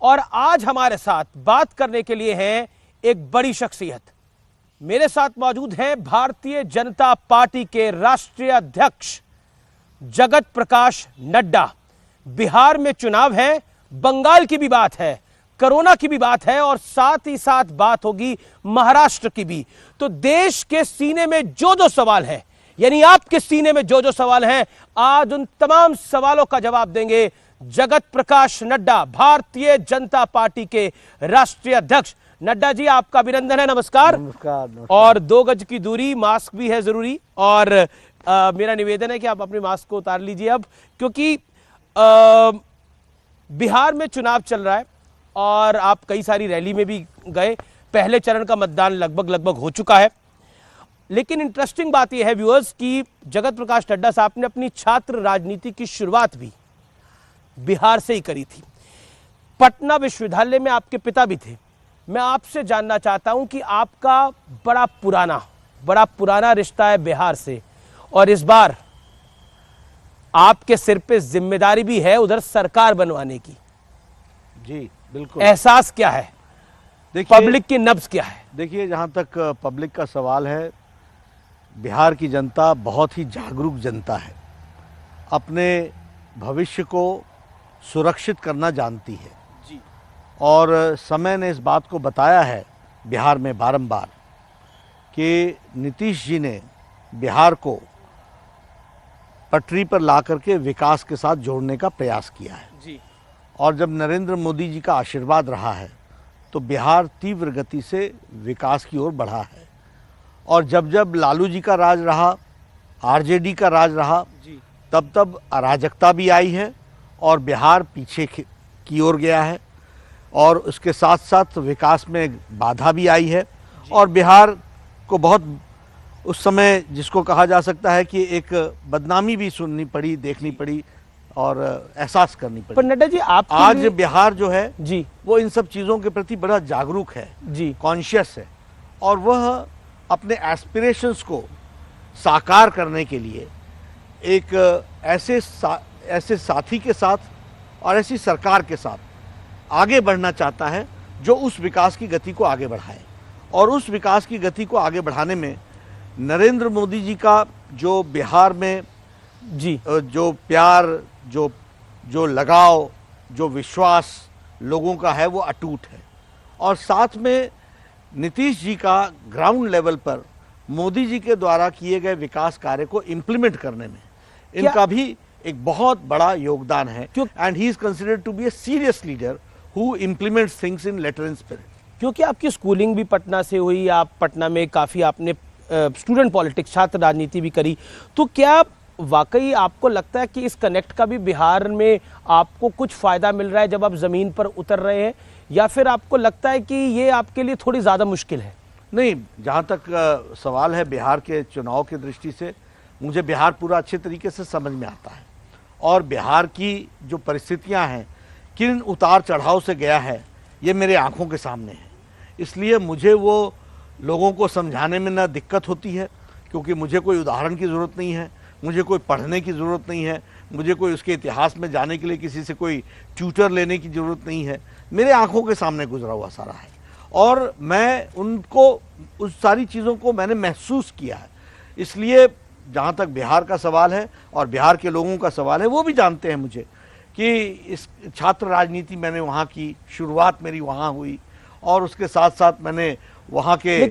और आज हमारे साथ बात करने के लिए हैं एक बड़ी शख्सियत। मेरे साथ मौजूद हैं भारतीय जनता पार्टी के राष्ट्रीय अध्यक्ष जगत प्रकाश नड्डा। बिहार में चुनाव है, बंगाल की भी बात है, कोरोना की भी बात है और साथ ही साथ बात होगी महाराष्ट्र की भी। तो देश के सीने में जो सवाल है, यानी आपके सीने में जो सवाल हैं, आज उन तमाम सवालों का जवाब देंगे जगत प्रकाश नड्डा, भारतीय जनता पार्टी के राष्ट्रीय अध्यक्ष। नड्डा जी, आपका अभिनंदन है। नमस्कार। नमस्कार। और 2 गज की दूरी, मास्क भी है जरूरी। और मेरा निवेदन है कि आप अपने मास्क को उतार लीजिए अब, क्योंकि बिहार में चुनाव चल रहा है और आप कई सारी रैली में भी गए। पहले चरण का मतदान लगभग हो चुका है। लेकिन इंटरेस्टिंग बात यह है व्यूअर्स कि जगत प्रकाश नड्डा साहब ने अपनी छात्र राजनीति की शुरुआत भी बिहार से ही करी थी। पटना विश्वविद्यालय में आपके पिता भी थे। मैं आपसे जानना चाहता हूं कि आपका बड़ा पुराना रिश्ता है बिहार से, और इस बार आपके सिर पे जिम्मेदारी भी है उधर सरकार बनवाने की। जी बिल्कुल। एहसास क्या है, देखिए, पब्लिक की नब्ज क्या है? देखिए, जहाँ तक पब्लिक का सवाल है, बिहार की जनता बहुत ही जागरूक जनता है, अपने भविष्य को सुरक्षित करना जानती है जी। और समय ने इस बात को बताया है बिहार में बारंबार कि नीतीश जी ने बिहार को पटरी पर ला करके विकास के साथ जोड़ने का प्रयास किया है जी। और जब नरेंद्र मोदी जी का आशीर्वाद रहा है तो बिहार तीव्र गति से विकास की ओर बढ़ा है। और जब लालू जी का राज रहा, आरजेडी का राज रहा, तब अराजकता भी आई है और बिहार पीछे की ओर गया है और उसके साथ साथ विकास में बाधा भी आई है। और बिहार को बहुत उस समय जिसको कहा जा सकता है कि एक बदनामी भी सुननी पड़ी, देखनी पड़ी और एहसास करनी पड़ी। पर नड्डा जी, आप आज बिहार जो है जी, वो इन सब चीज़ों के प्रति बड़ा जागरूक है जी, कॉन्शियस है और वह अपने एस्पिरेशंस को साकार करने के लिए एक ऐसे साथी के साथ और ऐसी सरकार के साथ आगे बढ़ना चाहता है जो उस विकास की गति को आगे बढ़ाए। और उस विकास की गति को आगे बढ़ाने में नरेंद्र मोदी जी का जो बिहार में जी, जो प्यार, जो लगाव, जो विश्वास लोगों का है वो अटूट है। और साथ में नीतीश जी का ग्राउंड लेवल पर मोदी जी के द्वारा किए गए विकास कार्य को इम्प्लीमेंट करने में इनका भी एक बहुत बड़ा योगदान है। And he is considered to be a serious leader who implements things in letter and spirit. क्योंकि आपकी स्कूलिंग भी पटना से हुई, आप पटना में काफ़ी आपने स्टूडेंट पॉलिटिक्स, छात्र राजनीति भी करी, तो क्या वाकई आपको लगता है कि इस कनेक्ट का भी बिहार में आपको कुछ फ़ायदा मिल रहा है जब आप ज़मीन पर उतर रहे हैं, या फिर आपको लगता है कि ये आपके लिए थोड़ी ज़्यादा मुश्किल है? नहीं, जहाँ तक सवाल है बिहार के चुनाव की दृष्टि से, मुझे बिहार पूरा अच्छे तरीके से समझ में आता है और बिहार की जो परिस्थितियाँ हैं, किन उतार चढ़ाव से गया है, ये मेरे आँखों के सामने है। इसलिए मुझे वो लोगों को समझाने में ना दिक्कत होती है, क्योंकि मुझे कोई उदाहरण की ज़रूरत नहीं है, मुझे कोई पढ़ने की ज़रूरत नहीं है, मुझे कोई उसके इतिहास में जाने के लिए किसी से कोई ट्यूटर लेने की ज़रूरत नहीं है। मेरे आंखों के सामने गुजरा हुआ सारा है और मैं उनको, उस सारी चीज़ों को मैंने महसूस किया है। इसलिए जहाँ तक बिहार का सवाल है और बिहार के लोगों का सवाल है, वो भी जानते हैं मुझे कि इस छात्र राजनीति मैंने वहाँ की, शुरुआत मेरी वहाँ हुई और उसके साथ साथ मैंने वहाँ के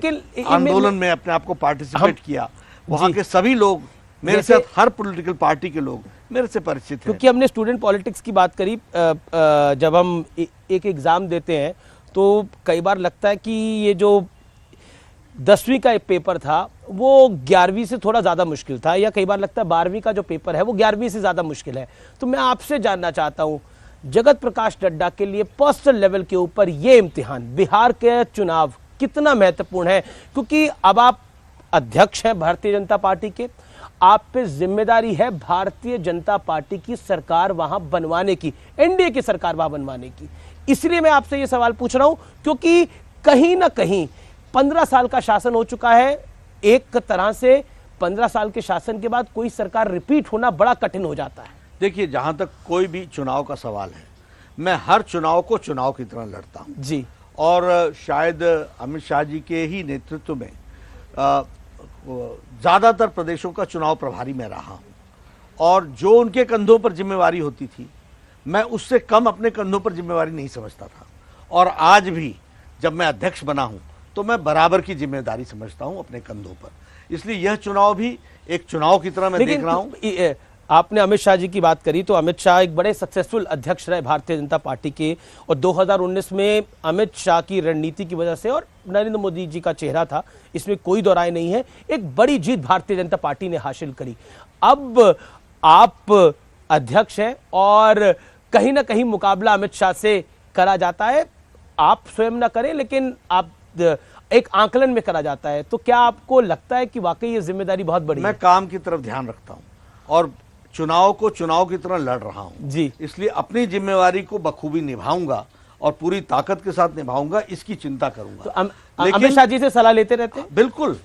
आंदोलन में अपने आप को पार्टिसिपेट किया। वहाँ के सभी लोग मेरे साथ, हर पॉलिटिकल पार्टी के लोग मेरे से परिचित हैं। क्योंकि हमने स्टूडेंट पॉलिटिक्स की बात करी, जब हम एक एग्ज़ाम देते हैं तो कई बार लगता है कि ये जो 10वीं का एक पेपर था वो 11वीं से थोड़ा ज़्यादा मुश्किल था, या कई बार लगता है 12वीं का जो पेपर है वो 11वीं से ज़्यादा मुश्किल है। तो मैं आपसे जानना चाहता हूँ, जगत प्रकाश नड्डा के लिए पर्सनल लेवल के ऊपर ये इम्तिहान, बिहार के चुनाव कितना महत्वपूर्ण है? क्योंकि अब आप अध्यक्ष हैं भारतीय जनता पार्टी के, आप पे जिम्मेदारी है भारतीय जनता पार्टी की सरकार वहां बनवाने की, एनडीए की सरकार वहां बनवाने की। इसलिए मैं आपसे ये सवाल पूछ रहा हूं क्योंकि कहीं ना कहीं 15 साल का शासन हो चुका है। एक तरह से 15 साल के शासन के बाद कोई सरकार रिपीट होना बड़ा कठिन हो जाता है। देखिए, जहाँ तक कोई भी चुनाव का सवाल है, मैं हर चुनाव को चुनाव की तरह लड़ता हूं जी। और शायद अमित शाह जी के ही नेतृत्व में ज्यादातर प्रदेशों का चुनाव प्रभारी मैं रहा हूं और जो उनके कंधों पर जिम्मेवारी होती थी मैं उससे कम अपने कंधों पर जिम्मेवारी नहीं समझता था। और आज भी जब मैं अध्यक्ष बना हूं तो मैं बराबर की जिम्मेदारी समझता हूं अपने कंधों पर। इसलिए यह चुनाव भी एक चुनाव की तरह मैं देख रहा हूं। आपने अमित शाह जी की बात करी तो अमित शाह एक बड़े सक्सेसफुल अध्यक्ष रहे भारतीय जनता पार्टी के, और 2019 में अमित शाह की रणनीति की वजह से और नरेंद्र मोदी जी का चेहरा था, इसमें कोई दो राय नहीं है, एक बड़ी जीत भारतीय जनता पार्टी ने हासिल करी। अब आप अध्यक्ष हैं और कहीं ना कहीं मुकाबला अमित शाह से करा जाता है, आप स्वयं ना करें लेकिन आप एक आंकलन में करा जाता है, तो क्या आपको लगता है कि वाकई ये जिम्मेदारी बहुत बड़ी है? मैं काम की तरफ ध्यान रखता हूं और चुनाव को चुनाव की तरह लड़ रहा हूं जी, इसलिए अपनी जिम्मेवारी को बखूबी निभाऊंगा और पूरी ताकत के साथ निभाऊंगा, इसकी चिंता करूंगा। तो अमित शाह जी से सलाह लेते रहते हैं? बिल्कुल,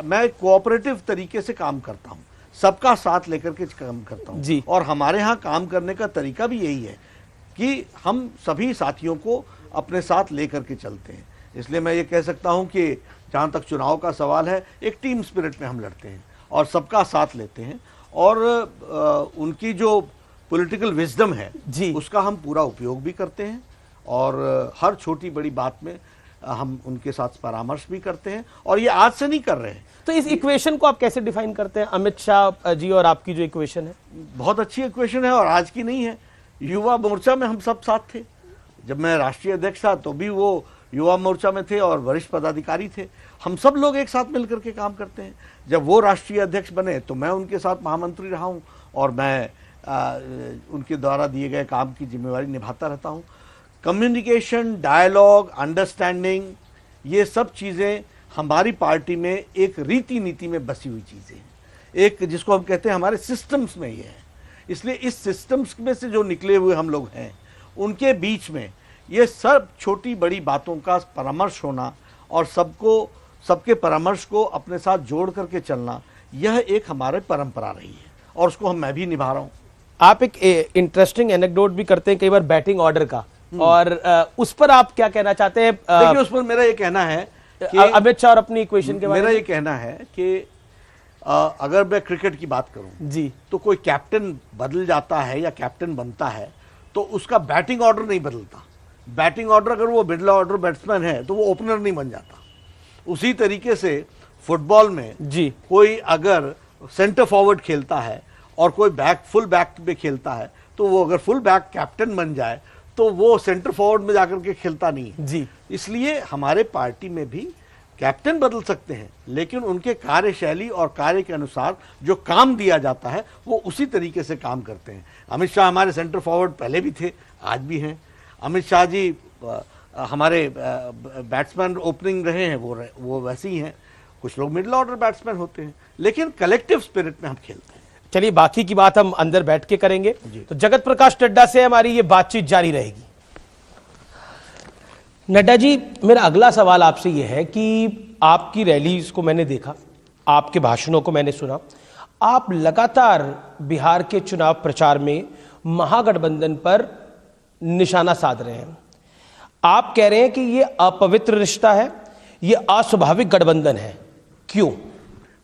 मैं कोऑपरेटिव तरीके से काम करता हूं, सबका साथ लेकर के काम करता हूं जी। और हमारे यहाँ काम करने का तरीका भी यही है कि हम सभी साथियों को अपने साथ लेकर के चलते हैं। इसलिए मैं ये कह सकता हूं कि जहां तक चुनाव का सवाल है, एक टीम स्पिरिट में हम लड़ते हैं और सबका साथ लेते हैं और उनकी जो पॉलिटिकल विजडम है जी, उसका हम पूरा उपयोग भी करते हैं और हर छोटी बड़ी बात में हम उनके साथ परामर्श भी करते हैं और ये आज से नहीं कर रहे हैं। तो इस इक्वेशन को आप कैसे डिफाइन करते हैं, अमित शाह जी और आपकी जो इक्वेशन है? बहुत अच्छी इक्वेशन है और आज की नहीं है। युवा मोर्चा में हम सब साथ थे, जब मैं राष्ट्रीय अध्यक्ष था तो भी वो युवा मोर्चा में थे और वरिष्ठ पदाधिकारी थे। हम सब लोग एक साथ मिलकर के काम करते हैं। जब वो राष्ट्रीय अध्यक्ष बने तो मैं उनके साथ महामंत्री रहा हूं और मैं उनके द्वारा दिए गए काम की जिम्मेवारी निभाता रहता हूं। कम्युनिकेशन, डायलॉग, अंडरस्टैंडिंग, ये सब चीज़ें हमारी पार्टी में एक रीति नीति में बसी हुई चीज़ें हैं, एक जिसको हम कहते हैं हमारे सिस्टम्स में ये है। इसलिए इस सिस्टम्स में से जो निकले हुए हम लोग हैं उनके बीच में ये सब छोटी बड़ी बातों का परामर्श होना और सबके परामर्श को अपने साथ जोड़ करके चलना, यह एक हमारे परंपरा रही है और उसको मैं भी निभा रहा हूँ। आप एक इंटरेस्टिंग एनेक्डोट भी करते हैं कई बार बैटिंग ऑर्डर का, और उस पर आप क्या कहना चाहते हैं? देखिए, उस पर मेरा ये कहना है कि अमित शाह और अपनी इक्वेशन के बारे में मेरा ये कहना है कि अगर मैं क्रिकेट की बात करूं जी, तो कोई कैप्टन बदल जाता है या कैप्टन बनता है तो उसका बैटिंग ऑर्डर नहीं बदलता। बैटिंग ऑर्डर अगर वो मिडिल ऑर्डर बैट्समैन है तो वो ओपनर नहीं बन जाता। उसी तरीके से फुटबॉल में जी, कोई अगर सेंटर फॉरवर्ड खेलता है और कोई फुल बैक पे खेलता है तो वो अगर फुल बैक कैप्टन बन जाए तो वो सेंटर फॉरवर्ड में जाकर के खेलता नहीं है जी। इसलिए हमारे पार्टी में भी कैप्टन बदल सकते हैं लेकिन उनके कार्यशैली और कार्य के अनुसार जो काम दिया जाता है वो उसी तरीके से काम करते हैं। अमित शाह हमारे सेंटर फॉरवर्ड पहले भी थे, आज भी हैं। अमित शाह जी हमारे बैट्समैन ओपनिंग रहे हैं, वो वैसे ही हैं। कुछ लोग मिडिल ऑर्डर बैट्समैन होते हैं, लेकिन कलेक्टिव स्पिरिट में हम खेलते हैं। चलिए, बाकी की बात हम अंदर बैठ के करेंगे। तो जगत प्रकाश नड्डा से हमारी ये बातचीत जारी रहेगी। नड्डा जी, मेरा अगला सवाल आपसे ये है कि आपकी रैलीज को मैंने देखा, आपके भाषणों को मैंने सुना, आप लगातार बिहार के चुनाव प्रचार में महागठबंधन पर निशाना साध रहे हैं। आप कह रहे हैं कि ये अपवित्र रिश्ता है, ये अस्वाभाविक गठबंधन है, क्यों?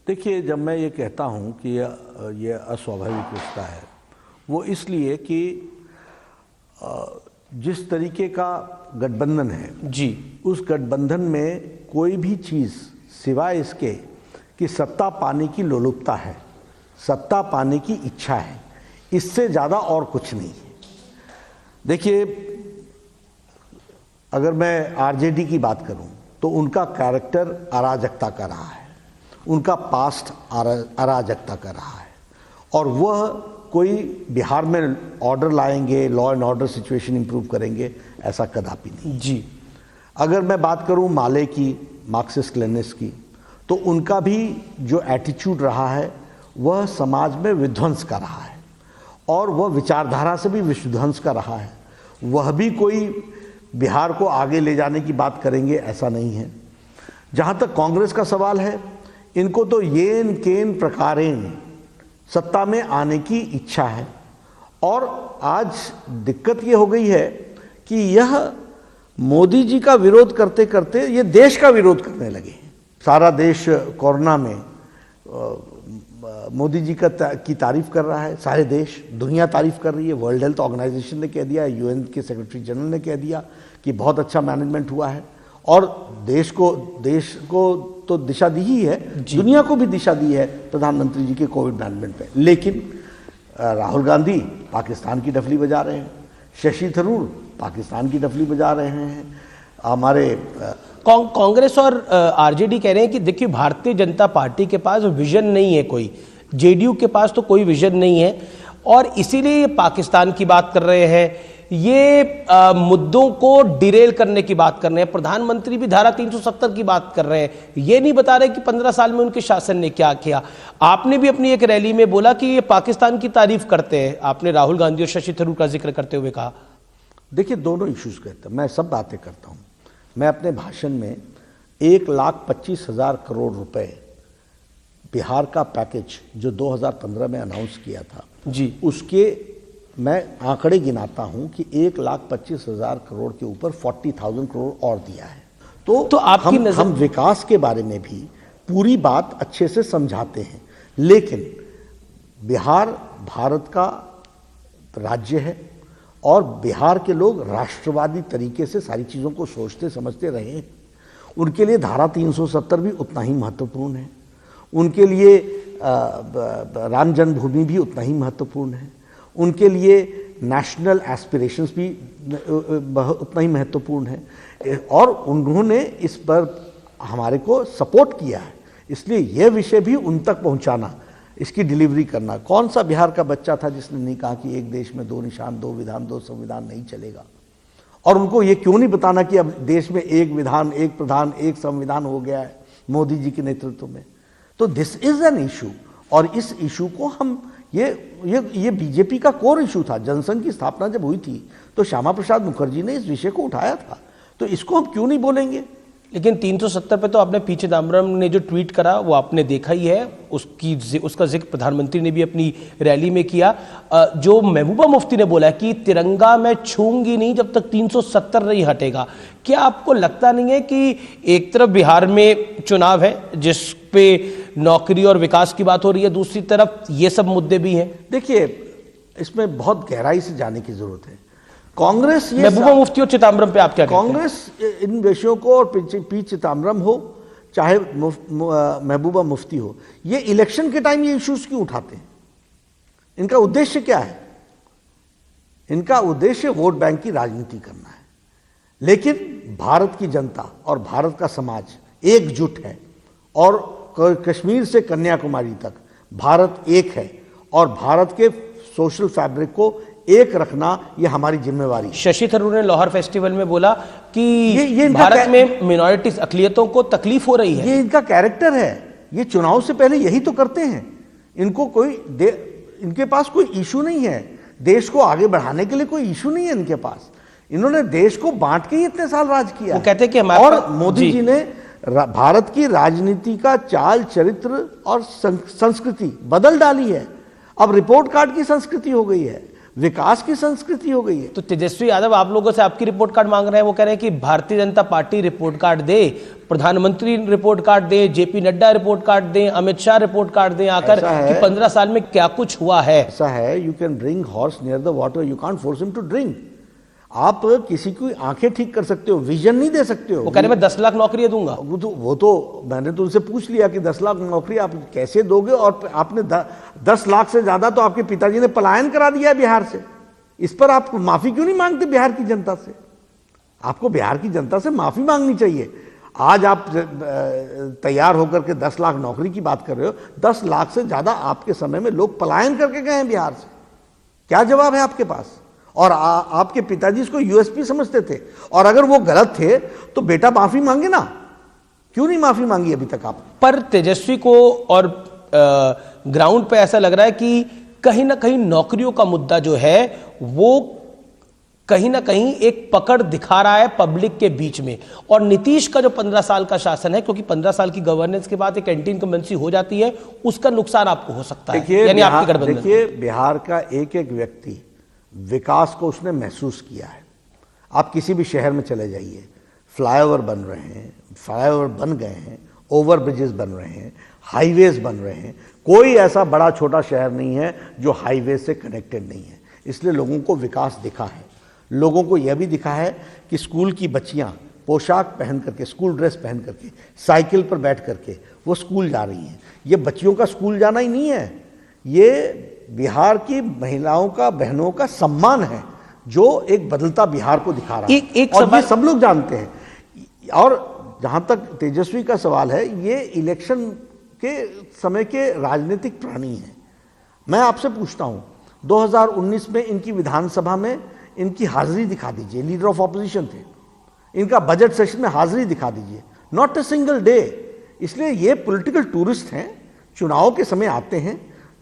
देखिए, जब मैं ये कहता हूँ कि ये अस्वाभाविक रिश्ता है, वो इसलिए कि जिस तरीके का गठबंधन है जी, उस गठबंधन में कोई भी चीज़ सिवाय इसके कि सत्ता पाने की लोलुपता है, सत्ता पाने की इच्छा है, इससे ज़्यादा और कुछ नहीं है। देखिए, अगर मैं आरजेडी की बात करूं तो उनका कैरेक्टर अराजकता का रहा है, उनका पास्ट अराजकता का रहा है और वह कोई बिहार में ऑर्डर लाएंगे, law and order situation improve करेंगे, ऐसा कदापि नहीं जी। अगर मैं बात करूं माले की, मार्क्सिस्ट लेनिस्ट की, तो उनका भी जो एटीट्यूड रहा है वह समाज में विध्वंस का रहा है और वह विचारधारा से भी विध्वंस का रहा है। वह भी कोई बिहार को आगे ले जाने की बात करेंगे, ऐसा नहीं है। जहाँ तक कांग्रेस का सवाल है, इनको तो येन केन प्रकारेण सत्ता में आने की इच्छा है और आज दिक्कत ये हो गई है कि यह मोदी जी का विरोध करते करते ये देश का विरोध करने लगे। सारा देश कोरोना में मोदी जी की तारीफ कर रहा है, सारे देश, दुनिया तारीफ कर रही है। वर्ल्ड हेल्थ ऑर्गेनाइजेशन ने कह दिया, यूएन के सेक्रेटरी जनरल ने कह दिया कि बहुत अच्छा मैनेजमेंट हुआ है। और देश को तो दिशा दी ही है, दुनिया को भी दिशा दी है प्रधानमंत्री जी के कोविड मैनेजमेंट पे। लेकिन राहुल गांधी पाकिस्तान की डफली बजा रहे हैं, शशि थरूर पाकिस्तान की डफली बजा रहे हैं। हमारे कांग्रेस और आरजेडी कह रहे हैं कि देखिए भारतीय जनता पार्टी के पास विजन नहीं है कोई, जेडीयू के पास तो कोई विजन नहीं है और इसीलिए ये पाकिस्तान की बात कर रहे हैं, ये मुद्दों को डिरेल करने की बात कर रहे हैं। प्रधानमंत्री भी धारा 370 की बात कर रहे हैं, ये नहीं बता रहे कि 15 साल में उनके शासन ने क्या किया। आपने भी अपनी एक रैली में बोला कि ये पाकिस्तान की तारीफ करते हैं, आपने राहुल गांधी और शशि थरूर का जिक्र करते हुए कहा। देखिए दोनों इश्यूज कहते हैं, मैं सब बातें करता हूं। मैं अपने भाषण में 1,25,000 करोड़ रुपए बिहार का पैकेज जो 2015 में अनाउंस किया था जी, उसके मैं आंकड़े गिनाता हूं कि 1,25,000 करोड़ के ऊपर 40,000 करोड़ और दिया है। तो आपकी हम विकास के बारे में भी पूरी बात अच्छे से समझाते हैं। लेकिन बिहार भारत का राज्य है और बिहार के लोग राष्ट्रवादी तरीके से सारी चीज़ों को सोचते समझते रहे हैं। उनके लिए धारा 370 भी उतना ही महत्वपूर्ण है, उनके लिए राम जन्मभूमि भी उतना ही महत्वपूर्ण है, उनके लिए नेशनल एस्पिरेशंस भी उतना ही महत्वपूर्ण है और उन्होंने इस पर हमारे को सपोर्ट किया है। इसलिए यह विषय भी उन तक पहुंचाना, इसकी डिलीवरी करना। कौन सा बिहार का बच्चा था जिसने नहीं कहा कि एक देश में 2 निशान 2 विधान 2 संविधान नहीं चलेगा? और उनको ये क्यों नहीं बताना कि अब देश में 1 विधान 1 प्रधान 1 संविधान हो गया है मोदी जी के नेतृत्व में? तो दिस इज एन इशू और इस इशू को हम ये बीजेपी का कोर इशू था। जनसंघ की स्थापना जब हुई थी तो श्यामा प्रसाद मुखर्जी ने इस विषय को उठाया था, तो इसको हम क्यों नहीं बोलेंगे? लेकिन 370 पे तो आपने पी चिदम्बरम ने जो ट्वीट करा वो आपने देखा ही है, उसका जिक्र प्रधानमंत्री ने भी अपनी रैली में किया। जो महबूबा मुफ्ती ने बोला है कि तिरंगा मैं छूंगी नहीं जब तक 370 नहीं हटेगा। क्या आपको लगता नहीं है कि एक तरफ बिहार में चुनाव है जिस पे नौकरी और विकास की बात हो रही है, दूसरी तरफ ये सब मुद्दे भी हैं? देखिए इसमें बहुत गहराई से जाने की जरूरत है। कांग्रेस ये महबूबा मुफ्ती और चिदम्बरम पे आप क्या कहते हैं? कांग्रेस इन विषयों को, और पी चिदम्बरम हो चाहे महबूबा मुफ्ती हो, ये इलेक्शन के टाइम ये इश्यूज क्यों उठाते हैं? इनका उद्देश्य क्या है? इनका उद्देश्य वोट बैंक की राजनीति करना है। लेकिन भारत की जनता और भारत का समाज एकजुट है और कश्मीर से कन्याकुमारी तक भारत एक है और भारत के सोशल फैब्रिक को एक रखना ये हमारी जिम्मेवारी है। शशि थरूर ने लाहौर फेस्टिवल में बोला कि ये भारत में मिनॉरिटीज अकलियतों को तकलीफ हो रही है। ये इनका कैरेक्टर है, ये चुनाव से पहले यही तो करते हैं। इनको इनके पास कोई इशू नहीं है, देश को आगे बढ़ाने के लिए कोई इशू नहीं है इनके पास। इन्होंने देश को बांट के ही इतने साल राज किया। वो कहते हैं कि और मोदी जी ने भारत की राजनीति का चाल चरित्र और संस्कृति बदल डाली है। अब रिपोर्ट कार्ड की संस्कृति हो गई है, विकास की संस्कृति हो गई है। तो तेजस्वी यादव आप लोगों से आपकी रिपोर्ट कार्ड मांग रहे हैं। वो कह रहे हैं कि Bharatiya Janata party report card दे, प्रधानमंत्री रिपोर्ट कार्ड दे, जेपी नड्डा रिपोर्ट कार्ड दें, अमित शाह रिपोर्ट कार्ड दें आकर कि 15 साल में क्या कुछ हुआ है। ऐसा है, you can bring horse near the water, you can't force him to drink. आप किसी की आंखें ठीक कर सकते हो, विजन नहीं दे सकते हो। वो कह रहे मैं 10 लाख नौकरी दूंगा। वो तो मैंने तो उनसे पूछ लिया कि 10 लाख नौकरी आप कैसे दोगे, और आपने 10 लाख से ज्यादा तो आपके पिताजी ने पलायन करा दिया है बिहार से। इस पर आप माफी क्यों नहीं मांगते बिहार की जनता से? आपको बिहार की जनता से माफी मांगनी चाहिए। आज आप तैयार होकर के 10 लाख नौकरी की बात कर रहे हो, 10 लाख से ज्यादा आपके समय में लोग पलायन करके गए हैं बिहार से। क्या जवाब है आपके पास? और आपके पिताजी इसको यूएसपी समझते थे, और अगर वो गलत थे तो बेटा माफी मांगे ना। क्यों नहीं माफी मांगी अभी तक आप? पर तेजस्वी को और ग्राउंड पे ऐसा लग रहा है कि कहीं ना कहीं नौकरियों का मुद्दा जो है वो कहीं ना कहीं एक पकड़ दिखा रहा है पब्लिक के बीच में। और नीतीश का जो 15 साल का शासन है, क्योंकि 15 साल की गवर्नेंस के बाद एक एंटी इनकम्बेंसी हो जाती है, उसका नुकसान आपको हो सकता है, यानी आपकी गठबंधन। देखिए बिहार का एक एक व्यक्ति विकास को उसने महसूस किया है। आप किसी भी शहर में चले जाइए, फ्लाईओवर बन रहे हैं, फ्लाईओवर बन गए हैं, ओवर ब्रिजेस बन रहे हैं, हाईवेज बन रहे हैं। कोई ऐसा बड़ा छोटा शहर नहीं है जो हाईवे से कनेक्टेड नहीं है। इसलिए लोगों को विकास दिखा है। लोगों को यह भी दिखा है कि स्कूल की बच्चियां पोशाक पहन करके, स्कूल ड्रेस पहन करके, साइकिल पर बैठ करके वो स्कूल जा रही हैं। ये बच्चियों का स्कूल जाना ही नहीं है, ये बिहार की महिलाओं का, बहनों का सम्मान है जो एक बदलता बिहार को दिखा रहा है। और ये सब लोग जानते हैं। और जहां तक तेजस्वी का सवाल है, ये इलेक्शन के समय के राजनीतिक प्राणी हैं। मैं आपसे पूछता हूं, 2019 में इनकी विधानसभा में इनकी हाजिरी दिखा दीजिए, लीडर ऑफ ऑपोजिशन थे। इनका बजट सेशन में हाजिरी दिखा दीजिए, नॉट ए सिंगल डे। इसलिए ये पॉलिटिकल टूरिस्ट हैं, चुनाव के समय आते हैं,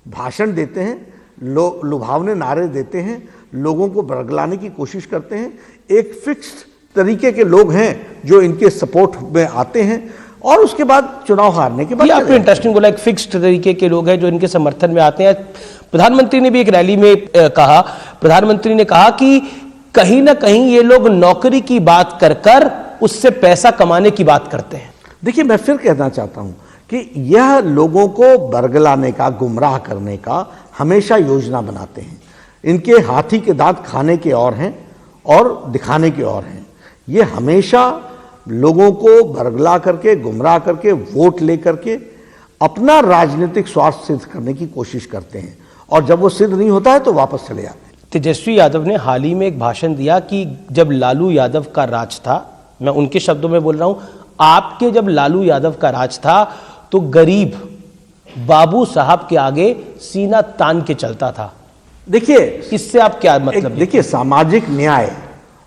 भाषण देते हैं, लुभावने नारे देते हैं, लोगों को बरगलाने की कोशिश करते हैं। एक फिक्स्ड तरीके के लोग हैं जो इनके सपोर्ट में आते हैं और उसके बाद चुनाव हारने के बाद। आपने इंटरेस्टिंग बोला, एक फिक्स्ड तरीके के लोग हैं जो इनके समर्थन में आते हैं। प्रधानमंत्री ने भी एक रैली में कहा, प्रधानमंत्री ने कहा कि कहीं ना कहीं ये लोग नौकरी की बात कर कर उससे पैसा कमाने की बात करते हैं। देखिए, मैं फिर कहना चाहता हूं कि यह लोगों को बरगलाने का, गुमराह करने का हमेशा योजना बनाते हैं। इनके हाथी के दांत खाने के और हैं और दिखाने के और हैं। ये हमेशा लोगों को बरगला करके, गुमराह करके, वोट लेकर के अपना राजनीतिक स्वार्थ सिद्ध करने की कोशिश करते हैं और जब वो सिद्ध नहीं होता है तो वापस चले जाते हैं। तेजस्वी यादव ने हाल ही में एक भाषण दिया कि जब लालू यादव का राज था, मैं उनके शब्दों में बोल रहा हूं, आपके जब लालू यादव का राज था तो गरीब बाबू साहब के आगे सीना तान के चलता था। देखिए, इससे आप क्या मतलब? देखिए, सामाजिक न्याय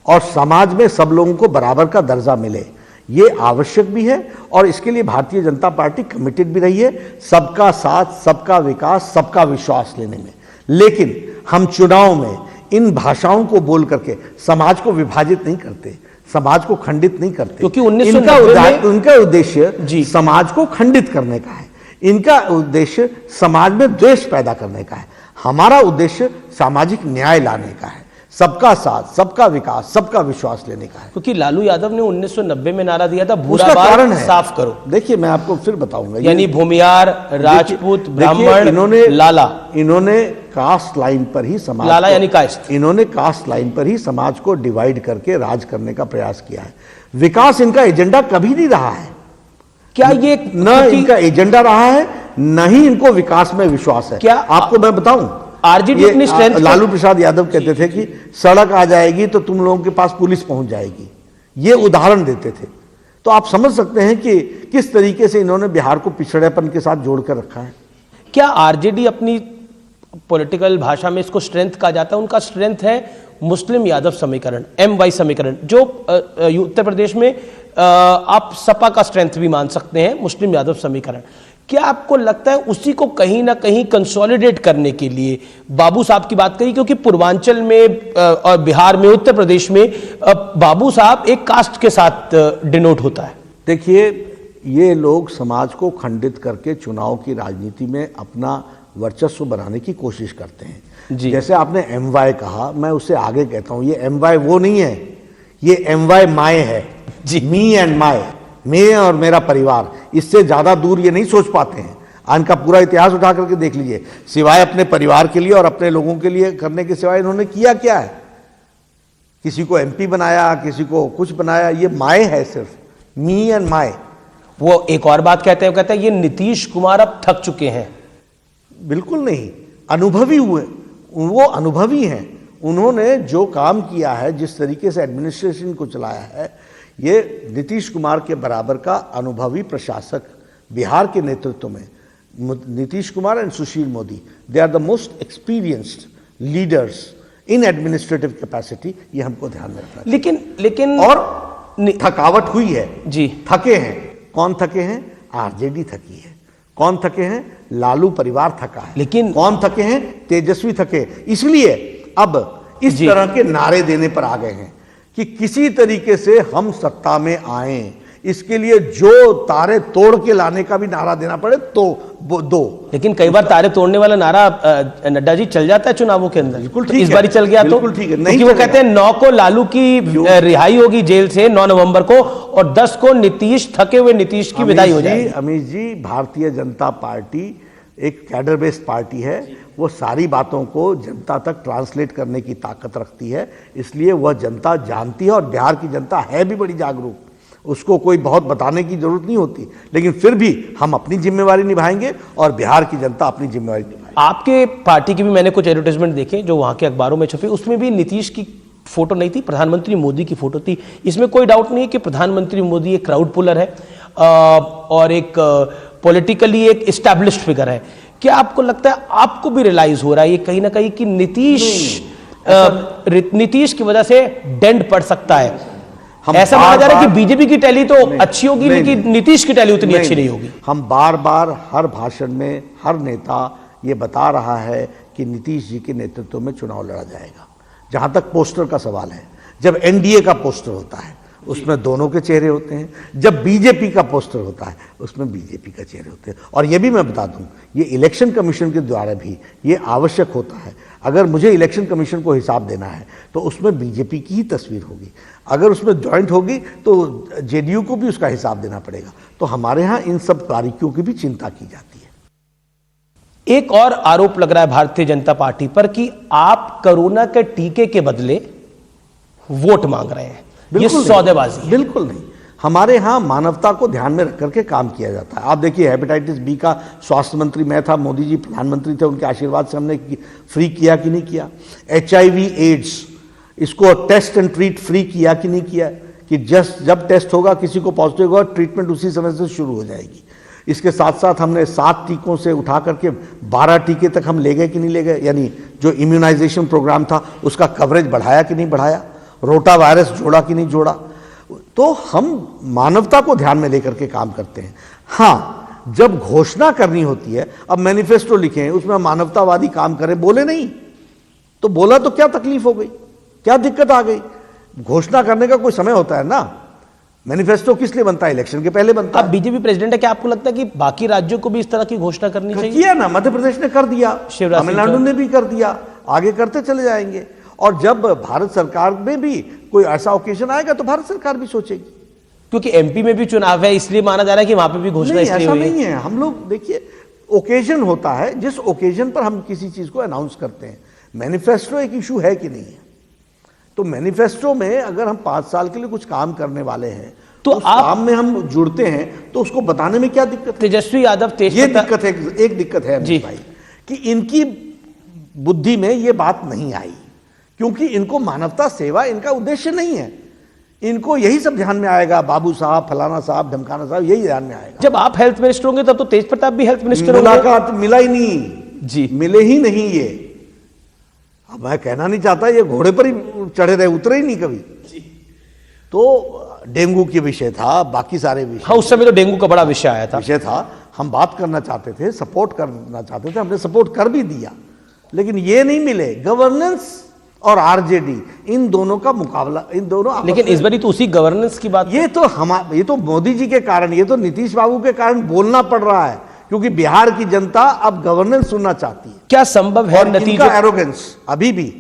और समाज में सब लोगों को बराबर का दर्जा मिले, ये आवश्यक भी है और इसके लिए भारतीय जनता पार्टी कमिटेड भी रही है, सबका साथ, सबका विकास, सबका विश्वास लेने में। लेकिन हम चुनाव में इन भाषाओं को बोल करके समाज को विभाजित नहीं करते, समाज को खंडित नहीं करते, क्योंकि इनका उद्देश्य समाज को खंडित करने का है, इनका उद्देश्य समाज में द्वेष पैदा करने का है। हमारा उद्देश्य सामाजिक न्याय लाने का है, सबका साथ, सबका विकास, सबका विश्वास लेने का है। क्योंकि लालू यादव ने 1990 में नारा दिया था, भूरा बार साफ करो। देखिए, मैं आपको फिर बताऊंगा, यानी भूमियार, राजपूत, ब्राह्मण, लाला, इन्होंने कास्ट लाइन पर ही समाज, लाला यानी कास्ट, इन्होंने कास्ट लाइन पर ही समाज को डिवाइड करके राज करने का प्रयास किया है। विकास इनका एजेंडा कभी नहीं रहा है। क्या ये न इनका एजेंडा रहा है, न ही इनको विकास में विश्वास है। क्या आपको मैं बताऊं, आरजेडी अपनी स्ट्रेंथ, लालू प्रसाद यादव कहते थे कि सड़क आ जाएगी तो तुम लोगों के पास पुलिस पहुंच जाएगी, ये उदाहरण देते थे। तो आप समझ सकते हैं कि किस तरीके से इन्होंने बिहार को पिछड़ेपन के साथ जोड़कर रखा है। क्या आरजेडी अपनी पॉलिटिकल भाषा में इसको स्ट्रेंथ कहा जाता है? उनका स्ट्रेंथ है मुस्लिम यादव समीकरण, MY समीकरण, जो उत्तर प्रदेश में आप सपा का स्ट्रेंथ भी मान सकते हैं, मुस्लिम यादव समीकरण। क्या आपको लगता है उसी को कहीं ना कहीं कंसोलिडेट करने के लिए बाबू साहब की बात करी? क्योंकि पूर्वांचल में और बिहार में, उत्तर प्रदेश में बाबू साहब एक कास्ट के साथ डिनोट होता है। देखिए, ये लोग समाज को खंडित करके चुनाव की राजनीति में अपना वर्चस्व बनाने की कोशिश करते हैं। जैसे आपने MY कहा, मैं उससे आगे कहता हूं, ये MY वो नहीं है, ये MY माय है जी, मी एंड माय, मैं और मेरा परिवार। इससे ज्यादा दूर ये नहीं सोच पाते हैं। इनका पूरा इतिहास उठा करके देख लीजिए, सिवाय अपने परिवार के लिए और अपने लोगों के लिए करने के सिवाय इन्होंने किया क्या है? किसी को MP बनाया, किसी को कुछ बनाया, ये माय है, सिर्फ मी एंड माय। वो एक और बात कहते हैं, कहते हैं ये नीतीश कुमार अब थक चुके हैं। बिल्कुल नहीं, अनुभवी हुए, वो अनुभवी हैं। उन्होंने जो काम किया है, जिस तरीके से एडमिनिस्ट्रेशन को चलाया है, ये नीतीश कुमार के बराबर का अनुभवी प्रशासक बिहार के नेतृत्व में, Nitish Kumar and Sushil Modi, they are the most experienced leaders in administrative capacity. ये हमको ध्यान में रखना है। लेकिन और थकावट हुई है जी, थके हैं। कौन थके हैं? आरजेडी थकी है। कौन थके हैं? लालू परिवार थका है। लेकिन कौन थके हैं? तेजस्वी थके। इसलिए अब इस तरह के नारे देने पर आ गए हैं कि किसी तरीके से हम सत्ता में आए, इसके लिए जो तारे तोड़ के लाने का भी नारा देना पड़े तो वो दो। लेकिन कई बार तारे तोड़ने वाला नारा नड्डा जी चल जाता है चुनावों के अंदर। बिल्कुल तो ठीक इस है, बार चल गया तो बिल्कुल ठीक है, नहीं क्योंकि वो चलेगा। कहते हैं 9 को लालू की रिहाई होगी जेल से 9 नवंबर को, और 10 को नीतीश, थके हुए नीतीश की विदाई हो जाएगी। अमित जी, भारतीय जनता पार्टी एक कैडर बेस्ड पार्टी है, वो सारी बातों को जनता तक ट्रांसलेट करने की ताकत रखती है, इसलिए वह जनता जानती है, और बिहार की जनता है भी बड़ी जागरूक, उसको कोई बहुत बताने की जरूरत नहीं होती। लेकिन फिर भी हम अपनी जिम्मेवारी निभाएंगे और बिहार की जनता अपनी जिम्मेवारी निभाएगी। आपके पार्टी की भी मैंने कुछ एडवर्टाइजमेंट देखे जो वहां के अखबारों में छपे, उसमें भी नीतीश की फोटो नहीं थी, प्रधानमंत्री मोदी की फोटो थी। इसमें कोई डाउट नहीं है कि प्रधानमंत्री मोदी एक क्राउड पुलर है और एक पॉलिटिकली एक एस्टैब्लिश्ड फिगर है। क्या आपको लगता है, आपको भी रियलाइज हो रहा है ये कहीं ना कहीं कि नीतीश की वजह से डेंट पड़ सकता है? ऐसा माना जा रहा है कि बीजेपी की टैली तो अच्छी होगी लेकिन नीतीश की टैली उतनी अच्छी नहीं होगी। हम बार बार हर भाषण में हर नेता ये बता रहा है कि नीतीश जी के नेतृत्व में चुनाव लड़ा जाएगा। जहां तक पोस्टर का सवाल है, जब एनडीए का पोस्टर होता है उसमें दोनों के चेहरे होते हैं, जब बीजेपी का पोस्टर होता है उसमें बीजेपी का चेहरे होते हैं। और ये भी मैं बता दूं, ये इलेक्शन कमीशन के द्वारा भी ये आवश्यक होता है। अगर मुझे इलेक्शन कमीशन को हिसाब देना है तो उसमें बीजेपी की ही तस्वीर होगी, अगर उसमें ज्वाइंट होगी तो जेडीयू को भी उसका हिसाब देना पड़ेगा। तो हमारे यहाँ इन सब बारीकियों की भी चिंता की जाती है। एक और आरोप लग रहा है भारतीय जनता पार्टी पर कि आप कोरोना के टीके के बदले वोट मांग रहे हैं। ये सौदेबाजी है। बिल्कुल नहीं, हमारे यहाँ मानवता को ध्यान में रख करके काम किया जाता है। आप देखिए, हेपेटाइटिस बी का स्वास्थ्य मंत्री मैं था, मोदी जी प्रधानमंत्री थे, उनके आशीर्वाद से हमने फ्री किया कि नहीं किया। HIV एड्स, इसको टेस्ट एंड ट्रीट फ्री किया कि नहीं किया, कि जब टेस्ट होगा किसी को पॉजिटिव होगा ट्रीटमेंट उसी समय से शुरू हो जाएगी। इसके साथ साथ हमने 7 टीकों से उठा करके 12 टीके तक हम ले गए कि नहीं ले गए, यानी जो इम्यूनाइजेशन प्रोग्राम था उसका कवरेज बढ़ाया कि नहीं बढ़ाया, रोटा वायरस जोड़ा कि नहीं जोड़ा। तो हम मानवता को ध्यान में लेकर के काम करते हैं। हाँ, जब घोषणा करनी होती है, अब मैनिफेस्टो लिखे उसमें मानवतावादी काम करें, बोले नहीं तो बोला तो क्या तकलीफ हो गई, क्या दिक्कत आ गई? घोषणा करने का कोई समय होता है ना। मैनिफेस्टो किस लिए बनता है? इलेक्शन के पहले बनता है। अब बीजेपी प्रेसिडेंट है, क्या आपको लगता है कि बाकी राज्यों को भी इस तरह की घोषणा करनी चाहिए? किया ना, मध्य प्रदेश ने कर दिया, तमिलनाडु ने भी कर दिया, आगे करते चले जाएंगे। और जब भारत सरकार में भी कोई ऐसा ओकेजन आएगा तो भारत सरकार भी सोचेगी। क्योंकि एमपी में भी चुनाव है इसलिए माना जा रहा है कि वहां पे भी घोषणा नहीं, ऐसा नहीं है। हम लोग देखिए, ओकेजन होता है, जिस ओकेजन पर हम किसी चीज को अनाउंस करते हैं। मैनिफेस्टो एक इशू है कि नहीं है, तो मैनिफेस्टो में अगर हम 5 साल के लिए कुछ काम करने वाले हैं तो उस काम में हम जुड़ते हैं तो उसको बताने में क्या दिक्कत है? तेजस्वी यादव ये दिक्कत है, एक दिक्कत है अमित भाई, कि इनकी बुद्धि में ये बात नहीं आई, क्योंकि इनको मानवता सेवा इनका उद्देश्य नहीं है। इनको यही सब ध्यान में आएगा, बाबू साहब, फलाना साहब, ढमकाना साहब, यही ध्यान में आएगा। जब आप हेल्थ मिनिस्टर होंगे तब तो तेज प्रताप भी हेल्थ मिनिस्टर होंगे। मुलाकात मिला ही नहीं जी, मिले ही नहीं। ये अब मैं कहना नहीं चाहता, ये घोड़े पर ही चढ़े रहे, उतरे ही नहीं कभी। तो डेंगू के विषय था, बाकी सारे विषय, हाँ उस समय तो डेंगू का बड़ा विषय आया था। हम बात करना चाहते थे, सपोर्ट करना चाहते थे, हमने सपोर्ट कर भी दिया, लेकिन ये नहीं मिले। गवर्नेंस और आरजेडी, इन दोनों का मुकाबला, इन दोनों। लेकिन इस बार तो उसी गवर्नेंस की बात, ये तो मोदी जी के कारण, ये तो नीतीश बाबू के कारण बोलना पड़ रहा है, क्योंकि बिहार की जनता अब गवर्नेंस सुनना चाहती है। क्या संभव है नतीजा? एरोगेंस अभी भी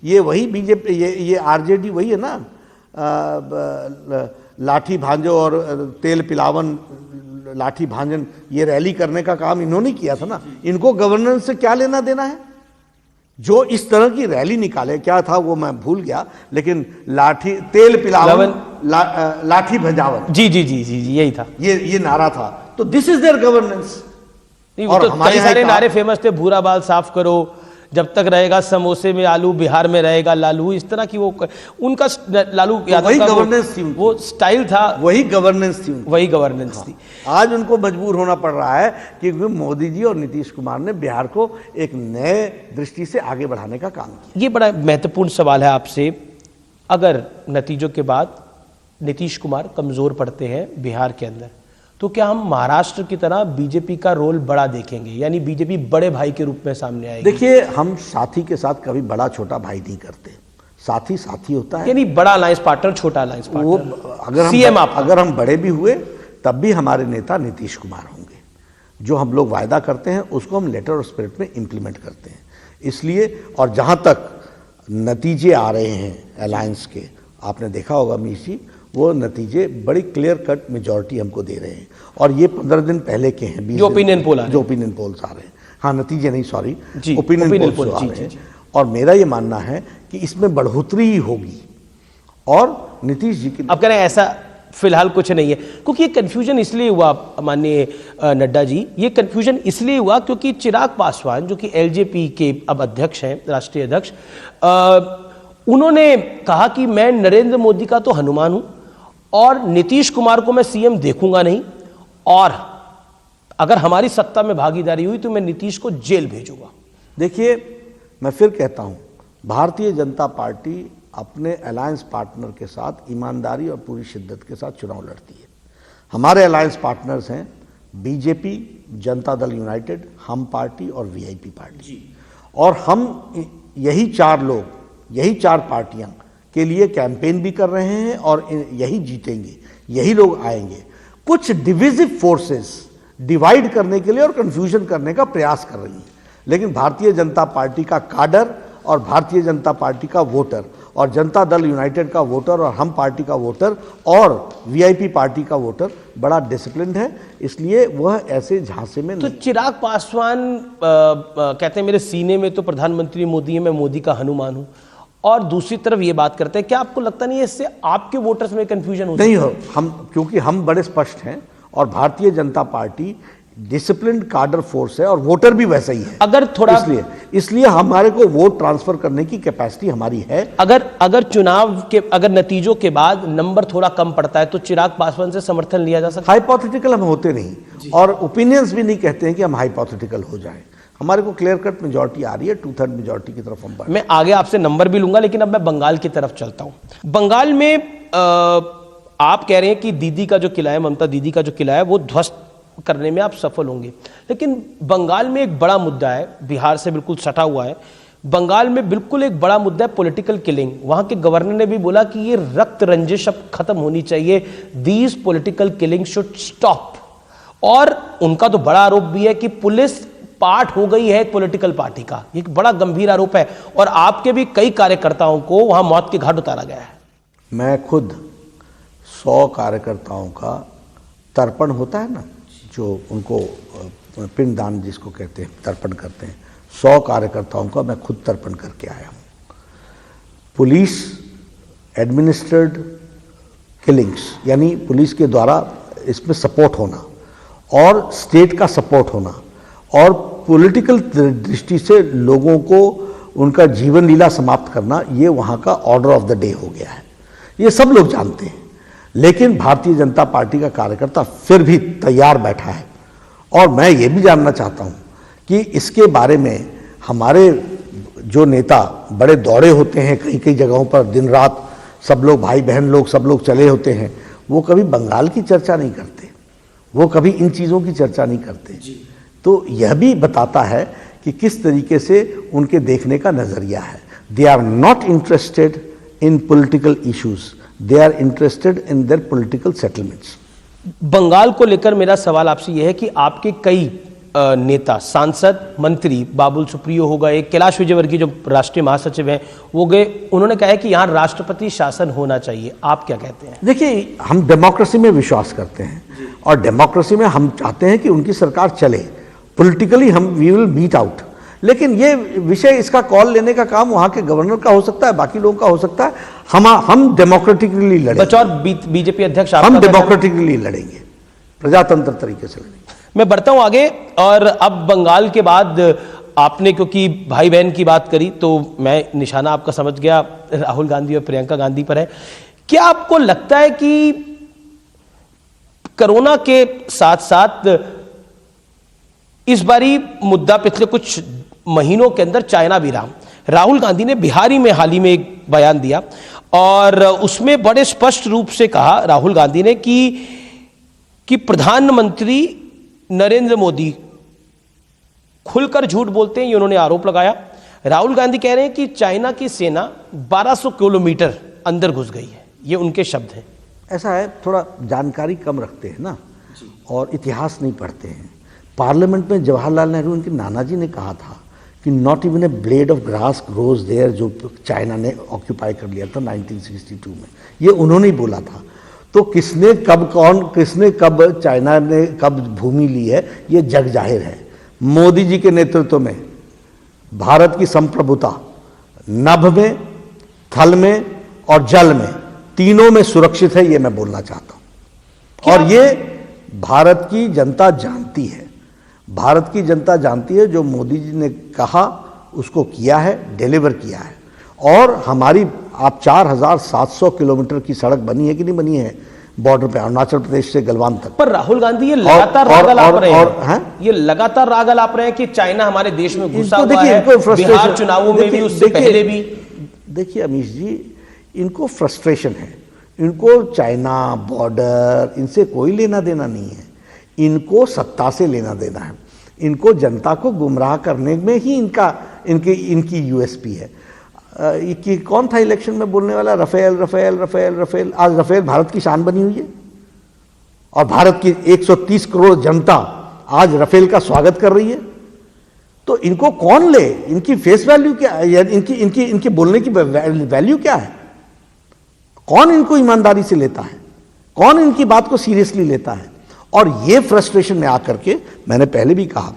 ये वही बीजेपी, ये आरजेडी वही है ना, लाठी भांजो और तेल पिलावन, लाठी भांजन, ये रैली करने का काम इन्होंने किया था ना। इनको गवर्नेंस से क्या लेना देना है? जो इस तरह की रैली निकाले, क्या था वो मैं भूल गया, लेकिन लाठी तेल पिलावन, लाठी भजावन, जी जी जी जी जी, यही था, ये नारा था। तो दिस इज देयर गवर्नेंस। और तो कई सारे नारे फेमस थे, भूरा बाल साफ करो, जब तक रहेगा समोसे में आलू, बिहार में रहेगा लालू, इस तरह की वो उनका लालू यादव का गवर्नेंस थी, वो स्टाइल था, वही गवर्नेंस थी, वही गवर्नेंस थी। आज उनको मजबूर होना पड़ रहा है क्योंकि मोदी जी और नीतीश कुमार ने बिहार को एक नए दृष्टि से आगे बढ़ाने का काम किया। ये बड़ा महत्वपूर्ण सवाल है आपसे, अगर नतीजों के बाद नीतीश कुमार कमजोर पड़ते हैं बिहार के अंदर, तो क्या हम महाराष्ट्र की तरह बीजेपी का रोल बड़ा देखेंगे, यानी बीजेपी बड़े भाई के रूप में सामने आएगी? देखिए, हम साथी के साथ कभी बड़ा छोटा भाई नहीं करते, साथी साथी होता है। यानी बड़ा अलायंस पार्टनर, छोटा अलायंस वो पार्टनर। अगर हम बड़े भी हुए तब भी हमारे नेता नीतीश कुमार होंगे। जो हम लोग वायदा करते हैं उसको हम लेटर और स्पिरिट में इम्प्लीमेंट करते हैं। इसलिए, और जहां तक नतीजे आ रहे हैं अलायंस के, आपने देखा होगा मीश जी, वो नतीजे बड़ी क्लियर कट मेजॉरिटी हमको दे रहे हैं। और ये 15 दिन पहले के हैं, जो ओपिनियन पोल आ रहे हैं, जो ओपिनियन पोल्स आ रहे हैं। हाँ, नतीजे नहीं, सॉरी, ओपिनियन पोल आ रहे हैं। और मेरा ये मानना है कि इसमें बढ़ोतरी ही होगी। और नीतीश जी की, अब कह रहे हैं ऐसा फिलहाल कुछ नहीं है, क्योंकि ये कंफ्यूजन इसलिए हुआ माननीय नड्डा जी, ये कंफ्यूजन इसलिए हुआ क्योंकि चिराग पासवान जो कि एलजेपी के अब अध्यक्ष हैं, राष्ट्रीय अध्यक्ष, उन्होंने कहा कि मैं नरेंद्र मोदी का तो हनुमान हूं और नीतीश कुमार को मैं सीएम देखूंगा नहीं, और अगर हमारी सत्ता में भागीदारी हुई तो मैं नीतीश को जेल भेजूंगा। देखिए, मैं फिर कहता हूं, भारतीय जनता पार्टी अपने अलायंस पार्टनर के साथ ईमानदारी और पूरी शिद्दत के साथ चुनाव लड़ती है। हमारे अलायंस पार्टनर्स हैं बीजेपी, जनता दल यूनाइटेड, हम पार्टी और वीआईपी पार्टी। और हम यही चार लोग, यही चार पार्टियां के लिए कैंपेन भी कर रहे हैं और यही जीतेंगे, यही लोग आएंगे। कुछ डिविजिव फोर्सेस डिवाइड करने के लिए और कंफ्यूजन करने का प्रयास कर रही हैं, लेकिन भारतीय जनता पार्टी का काडर और भारतीय जनता पार्टी का वोटर और जनता दल यूनाइटेड का वोटर और हम पार्टी का वोटर और वीआईपी पार्टी का वोटर बड़ा डिसिप्लिन्ड है, इसलिए वह ऐसे झांसे में तो चिराग पासवान कहते हैं मेरे सीने में तो प्रधानमंत्री मोदी है, मैं मोदी का हनुमान हूं, और दूसरी तरफ ये बात करते हैं। क्या आपको लगता नहीं है इससे आपके वोटर्स में कंफ्यूजन हो? नहीं हो, क्योंकि हम बड़े स्पष्ट हैं और भारतीय जनता पार्टी डिसिप्लिन्ड कार्डर फोर्स है और वोटर भी वैसा ही है। अगर थोड़ा इसलिए हमारे को वोट ट्रांसफर करने की कैपेसिटी हमारी है। अगर चुनाव के अगर नतीजों के बाद नंबर थोड़ा कम पड़ता है तो चिराग पासवान से समर्थन लिया जा सकता है? हाइपोथेटिकल हम होते नहीं और ओपिनियंस भी नहीं कहते हैं कि हम हाइपोथेटिकल हो जाएं। हमारे को क्लियर कट मेजॉरिटी आ रही है, 2/3 मेजॉरिटी की तरफ हम बढ़। मैं आगे आपसे नंबर भी लूंगा, लेकिन अब मैं बंगाल की तरफ चलता हूं। बंगाल में आप कह रहे हैं कि दीदी का जो किला है, ममता दीदी का जो किला है, वो ध्वस्त करने में आप सफल होंगे, लेकिन बंगाल में एक बड़ा मुद्दा है, बिहार से बिल्कुल सटा हुआ है। बंगाल में बिल्कुल एक बड़ा मुद्दा है पॉलिटिकल किलिंग। वहां के गवर्नर ने भी बोला कि ये रक्त रंजिश अब खत्म होनी चाहिए, these political killing should stop. और उनका तो बड़ा आरोप भी है कि पुलिस पार्ट हो गई है पॉलिटिकल पार्टी का, ये एक बड़ा गंभीर आरोप है, और आपके भी कई कार्यकर्ताओं को वहां मौत के घाट उतारा गया है। मैं खुद 100 कार्यकर्ताओं का तर्पण होता है ना, जो उनको पिंडदान जिसको कहते हैं, तर्पण करते हैं, 100 कार्यकर्ताओं का मैं खुद तर्पण करके आया हूं। पुलिस एडमिनिस्ट्रेड किलिंग्स, यानी पुलिस के द्वारा इसमें सपोर्ट होना और स्टेट का सपोर्ट होना और पॉलिटिकल दृष्टि से लोगों को उनका जीवन लीला समाप्त करना, ये वहाँ का ऑर्डर ऑफ द डे हो गया है। ये सब लोग जानते हैं, लेकिन भारतीय जनता पार्टी का कार्यकर्ता फिर भी तैयार बैठा है। और मैं ये भी जानना चाहता हूँ कि इसके बारे में हमारे जो नेता बड़े दौड़े होते हैं कई कई जगहों पर, दिन रात सब लोग, भाई बहन लोग सब लोग चले होते हैं, वो कभी बंगाल की चर्चा नहीं करते, वो कभी इन चीज़ों की चर्चा नहीं करते। तो यह भी बताता है कि किस तरीके से उनके देखने का नज़रिया है। They are not interested in political issues, they are interested in their political settlements. Bengal को लेकर मेरा सवाल आपसे यह है कि आपके कई नेता, सांसद, मंत्री, बाबुल सुप्रियो हो गए, कैलाश विजयवर्गीय जो राष्ट्रीय महासचिव हैं वो गए, उन्होंने कहा है कि यहाँ राष्ट्रपति शासन होना चाहिए। आप क्या कहते हैं? देखिए, हम डेमोक्रेसी में विश्वास करते हैं और डेमोक्रेसी में हम चाहते हैं कि उनकी सरकार चले। पॉलिटिकली हम वी विल बीट आउट, लेकिन ये विषय, इसका कॉल लेने का काम वहाँ के गवर्नर का हो सकता है, बाकी लोगों का हो सकता है। हम डेमोक्रेटिकली लड़ेंगे। बचौर बीजेपी अध्यक्ष हम डेमोक्रेटिकली लड़ेंगे, प्रजातंत्र तरीके से लड़ेंगे। मैं बढ़ता हूं आगे, और अब बंगाल के बाद आपने क्योंकि भाई बहन की बात करी तो मैं निशाना आपका समझ गया, राहुल गांधी और प्रियंका गांधी पर है। क्या आपको लगता है कि कोरोना के साथ साथ इस बारी मुद्दा पिछले कुछ महीनों के अंदर चाइना भी रहा? राहुल गांधी ने बिहारी में हाल ही में एक बयान दिया और उसमें बड़े स्पष्ट रूप से कहा राहुल गांधी ने कि प्रधानमंत्री नरेंद्र मोदी खुलकर झूठ बोलते हैं, ये उन्होंने आरोप लगाया। राहुल गांधी कह रहे हैं कि चाइना की सेना 1200 किलोमीटर अंदर घुस गई है, ये उनके शब्द हैं। ऐसा है, थोड़ा जानकारी कम रखते हैं ना, और इतिहास नहीं पढ़ते हैं। पार्लियामेंट में जवाहरलाल नेहरू, उनके नाना जी ने कहा था कि not even a blade of grass grows there, जो चाइना ने ऑक्यूपाई कर लिया था 1962 में, ये उन्होंने ही बोला था। तो किसने कब चाइना ने कब भूमि ली है, ये जग जाहिर है। मोदी जी के नेतृत्व में भारत की संप्रभुता नभ में, थल में और जल में, तीनों में सुरक्षित है, ये मैं बोलना चाहता हूं। और ये भारत की जनता जानती है, भारत की जनता जानती है। जो मोदी जी ने कहा उसको किया है, डिलीवर किया है। और हमारी आप 4700 किलोमीटर की सड़क बनी है कि नहीं बनी है बॉर्डर पे, अरुणाचल प्रदेश से गलवान तक। पर राहुल गांधी ये लगातार राग अलाप रहे हैं, ये लगातार राग अलाप रहे हैं कि चाइना हमारे देश में घुसा हुआ है, बिहार चुनावों में भी, उससे पहले भी। देखिए अमीश जी, इनको फ्रस्ट्रेशन है, इनको चाइना बॉर्डर इनसे कोई लेना देना नहीं है, इनको सत्ता से लेना देना है। इनको जनता को गुमराह करने में ही इनकी यूएसपी है। कि कौन था इलेक्शन में बोलने वाला, रफेल रफेल रफेल रफेल। आज रफेल भारत की शान बनी हुई है, और भारत की 130 करोड़ जनता आज रफेल का स्वागत कर रही है। तो इनको कौन ले, इनकी फेस वैल्यू क्या है, या इनकी बोलने की वैल्यू क्या है? कौन इनको ईमानदारी से लेता है, कौन इनकी बात को सीरियसली लेता है? और ये फ्रस्ट्रेशन में आकर के मैंने पहले भी कहा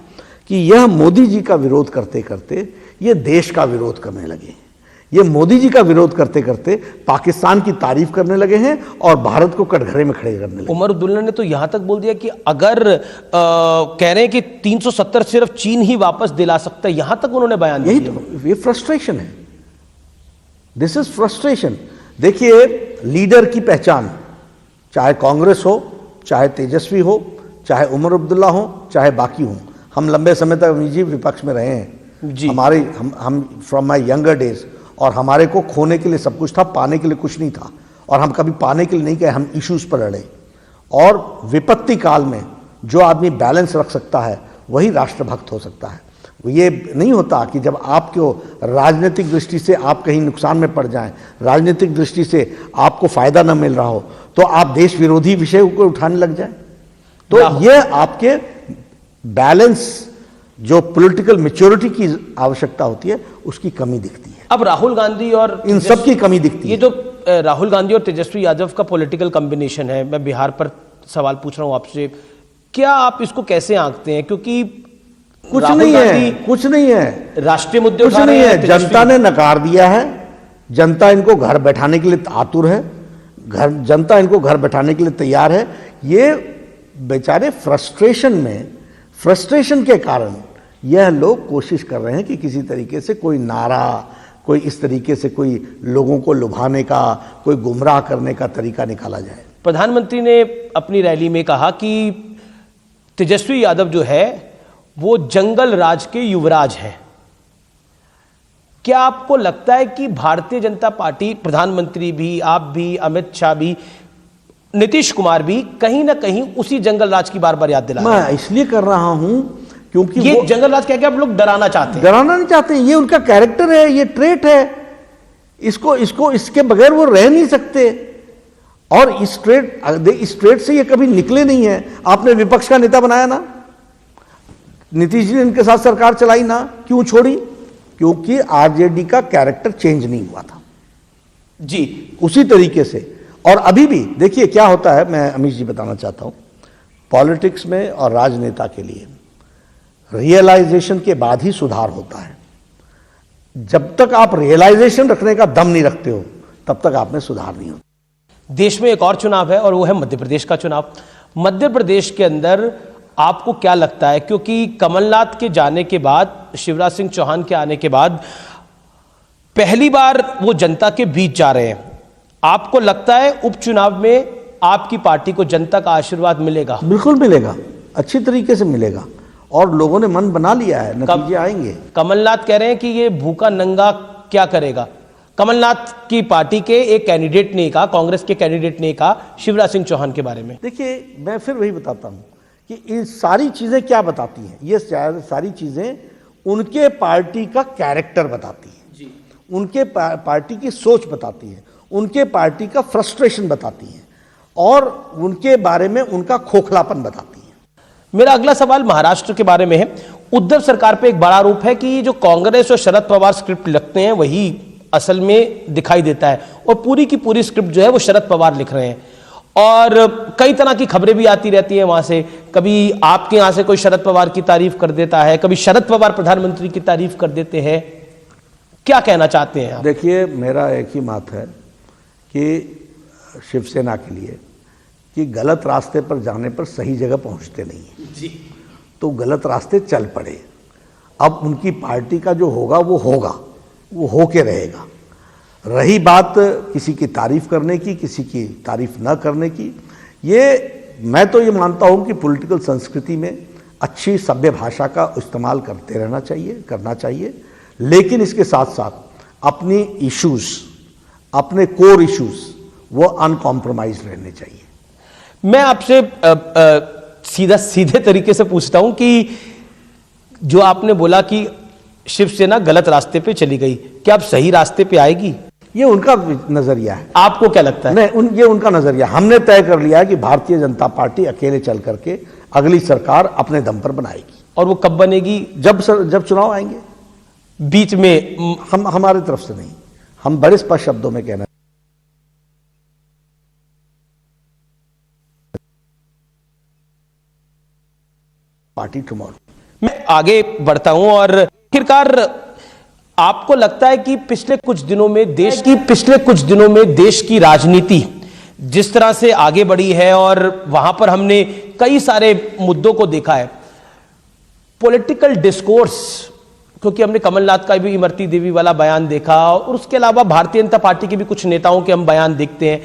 कि यह मोदी जी का विरोध करते करते ये देश का विरोध करने लगे। ये मोदी जी का विरोध करते करते पाकिस्तान की तारीफ करने लगे हैं और भारत को कटघरे में खड़े करने लगे। उमर अब्दुल्ला ने तो यहां तक बोल दिया कि अगर कह रहे हैं कि 370 सिर्फ चीन ही वापस दिला सकता है, यहां तक उन्होंने बयान दिया। यही तो ये फ्रस्ट्रेशन है, दिस इज फ्रस्ट्रेशन। देखिए, लीडर की पहचान, चाहे कांग्रेस हो, चाहे तेजस्वी हो, चाहे उमर अब्दुल्ला हो, चाहे बाकी हो, हम लंबे समय तक अमीर जी विपक्ष में रहे हैं जी। हम फ्रॉम माई यंगर डेज, और हमारे को खोने के लिए सब कुछ था, पाने के लिए कुछ नहीं था। और हम कभी पाने के लिए नहीं गए, हम इश्यूज पर लड़े। और विपत्ति काल में जो आदमी बैलेंस रख सकता है वही राष्ट्रभक्त हो सकता है। ये नहीं होता कि जब आपको राजनीतिक दृष्टि से आप कहीं नुकसान में पड़ जाएं, राजनीतिक दृष्टि से आपको फायदा न मिल रहा हो, तो आप देश विरोधी विषय को उठाने लग जाएं। तो ये आपके बैलेंस, जो पॉलिटिकल मैच्योरिटी की आवश्यकता होती है, उसकी कमी दिखती है। अब राहुल गांधी और इन सब की कमी दिखती है। ये जो राहुल गांधी और तेजस्वी यादव का पॉलिटिकल कॉम्बिनेशन है, मैं बिहार पर सवाल पूछ रहा हूं आपसे, क्या आप इसको कैसे आंकते हैं? क्योंकि कुछ नहीं है, राष्ट्रीय मुद्दे कुछ नहीं है। जनता ने नकार दिया है, जनता इनको घर बैठाने के लिए आतुर है, जनता इनको घर बैठाने के लिए तैयार है। ये बेचारे फ्रस्ट्रेशन के कारण यह लोग कोशिश कर रहे हैं कि किसी तरीके से कोई नारा, कोई इस तरीके से कोई लोगों को लुभाने का, कोई गुमराह करने का तरीका निकाला जाए। प्रधानमंत्री ने अपनी रैली में कहा कि तेजस्वी यादव जो है वो जंगल राज के युवराज है। क्या आपको लगता है कि भारतीय जनता पार्टी, प्रधानमंत्री भी, आप भी, अमित शाह भी, नीतीश कुमार भी कहीं ना कहीं उसी जंगल राज की बार बार याद दिला रहे हैं? मैं इसलिए कर रहा हूं क्योंकि ये जंगल राज क्या आप लोग डराना चाहते हैं? डराना नहीं चाहते, ये उनका कैरेक्टर है, ये ट्रेट है। इसके बगैर वो रह नहीं सकते। और इस ट्रेट से ये कभी निकले नहीं है। आपने विपक्ष का नेता बनाया ना, नीतीश जी ने इनके साथ सरकार चलाई ना, क्यों छोड़ी? क्योंकि आरजेडी का कैरेक्टर चेंज नहीं हुआ था जी। उसी तरीके से। और अभी भी देखिए क्या होता है, मैं अमीश जी बताना चाहता हूं, पॉलिटिक्स में और राजनेता के लिए रियलाइजेशन के बाद ही सुधार होता है। जब तक आप रियलाइजेशन रखने का दम नहीं रखते हो, तब तक आप में सुधार नहीं होता। देश में एक और चुनाव है और वो है मध्य प्रदेश का चुनाव। मध्य प्रदेश के अंदर आपको क्या लगता है, क्योंकि कमलनाथ के जाने के बाद, शिवराज सिंह चौहान के आने के बाद पहली बार वो जनता के बीच जा रहे हैं, आपको लगता है उपचुनाव में आपकी पार्टी को जनता का आशीर्वाद मिलेगा? बिल्कुल मिलेगा, अच्छी तरीके से मिलेगा। और लोगों ने मन बना लिया है, नतीजे आएंगे। कमलनाथ कह रहे हैं कि ये भूखा नंगा क्या करेगा। कमलनाथ की पार्टी के एक कैंडिडेट ने कहा, कांग्रेस के कैंडिडेट ने कहा शिवराज सिंह चौहान के बारे में। देखिए, मैं फिर वही बताता हूं कि ये सारी चीजें क्या बताती हैं, ये सारी चीजें उनके पार्टी का कैरेक्टर बताती है, उनके पार्टी की सोच बताती है, उनके पार्टी का फ्रस्ट्रेशन बताती है और उनके बारे में उनका खोखलापन बताती है। मेरा अगला सवाल महाराष्ट्र के बारे में है। उद्धव सरकार पे एक बड़ा आरोप है कि जो कांग्रेस और शरद पवार स्क्रिप्ट लिखते हैं वही असल में दिखाई देता है और पूरी की पूरी स्क्रिप्ट जो है वो शरद पवार लिख रहे हैं और कई तरह की खबरें भी आती रहती हैं वहां से। कभी आपके यहां से कोई शरद पवार की तारीफ कर देता है, कभी शरद पवार प्रधानमंत्री की तारीफ कर देते हैं। क्या कहना चाहते हैं आप? देखिए, मेरा एक ही बात है कि शिवसेना के लिए कि गलत रास्ते पर जाने पर सही जगह पहुंचते नहीं है जी। तो गलत रास्ते चल पड़े। अब उनकी पार्टी का जो होगा वो होके रहेगा। रही बात किसी की तारीफ करने की, किसी की तारीफ न करने की, मैं तो ये मानता हूं कि पॉलिटिकल संस्कृति में अच्छी सभ्य भाषा का इस्तेमाल करना चाहिए, लेकिन इसके साथ साथ अपनी इश्यूज, अपने कोर इश्यूज वो अनकॉम्प्रोमाइज रहने चाहिए। मैं आपसे सीधे तरीके से पूछता हूं कि जो आपने बोला कि शिवसेना गलत रास्ते पे चली गई, क्या अब सही रास्ते पे आएगी? ये उनका नजरिया है। आपको क्या लगता है? नहीं, ये उनका नजरिया। हमने तय कर लिया है कि भारतीय जनता पार्टी अकेले चल करके अगली सरकार अपने दम पर बनाएगी। और वो कब बनेगी? जब चुनाव आएंगे। बीच में हमारे तरफ से नहीं, हम बड़े स्पष्ट शब्दों में कहना पार्टी टुमारो। मैं आगे बढ़ता हूं और आखिरकार आपको लगता है कि पिछले कुछ दिनों में देश की राजनीति जिस तरह से आगे बढ़ी है और वहां पर हमने कई सारे मुद्दों को देखा है, पॉलिटिकल डिस्कोर्स, क्योंकि हमने कमलनाथ का भी इमरती देवी वाला बयान देखा और उसके अलावा भारतीय जनता पार्टी के भी कुछ नेताओं के हम बयान देखते हैं,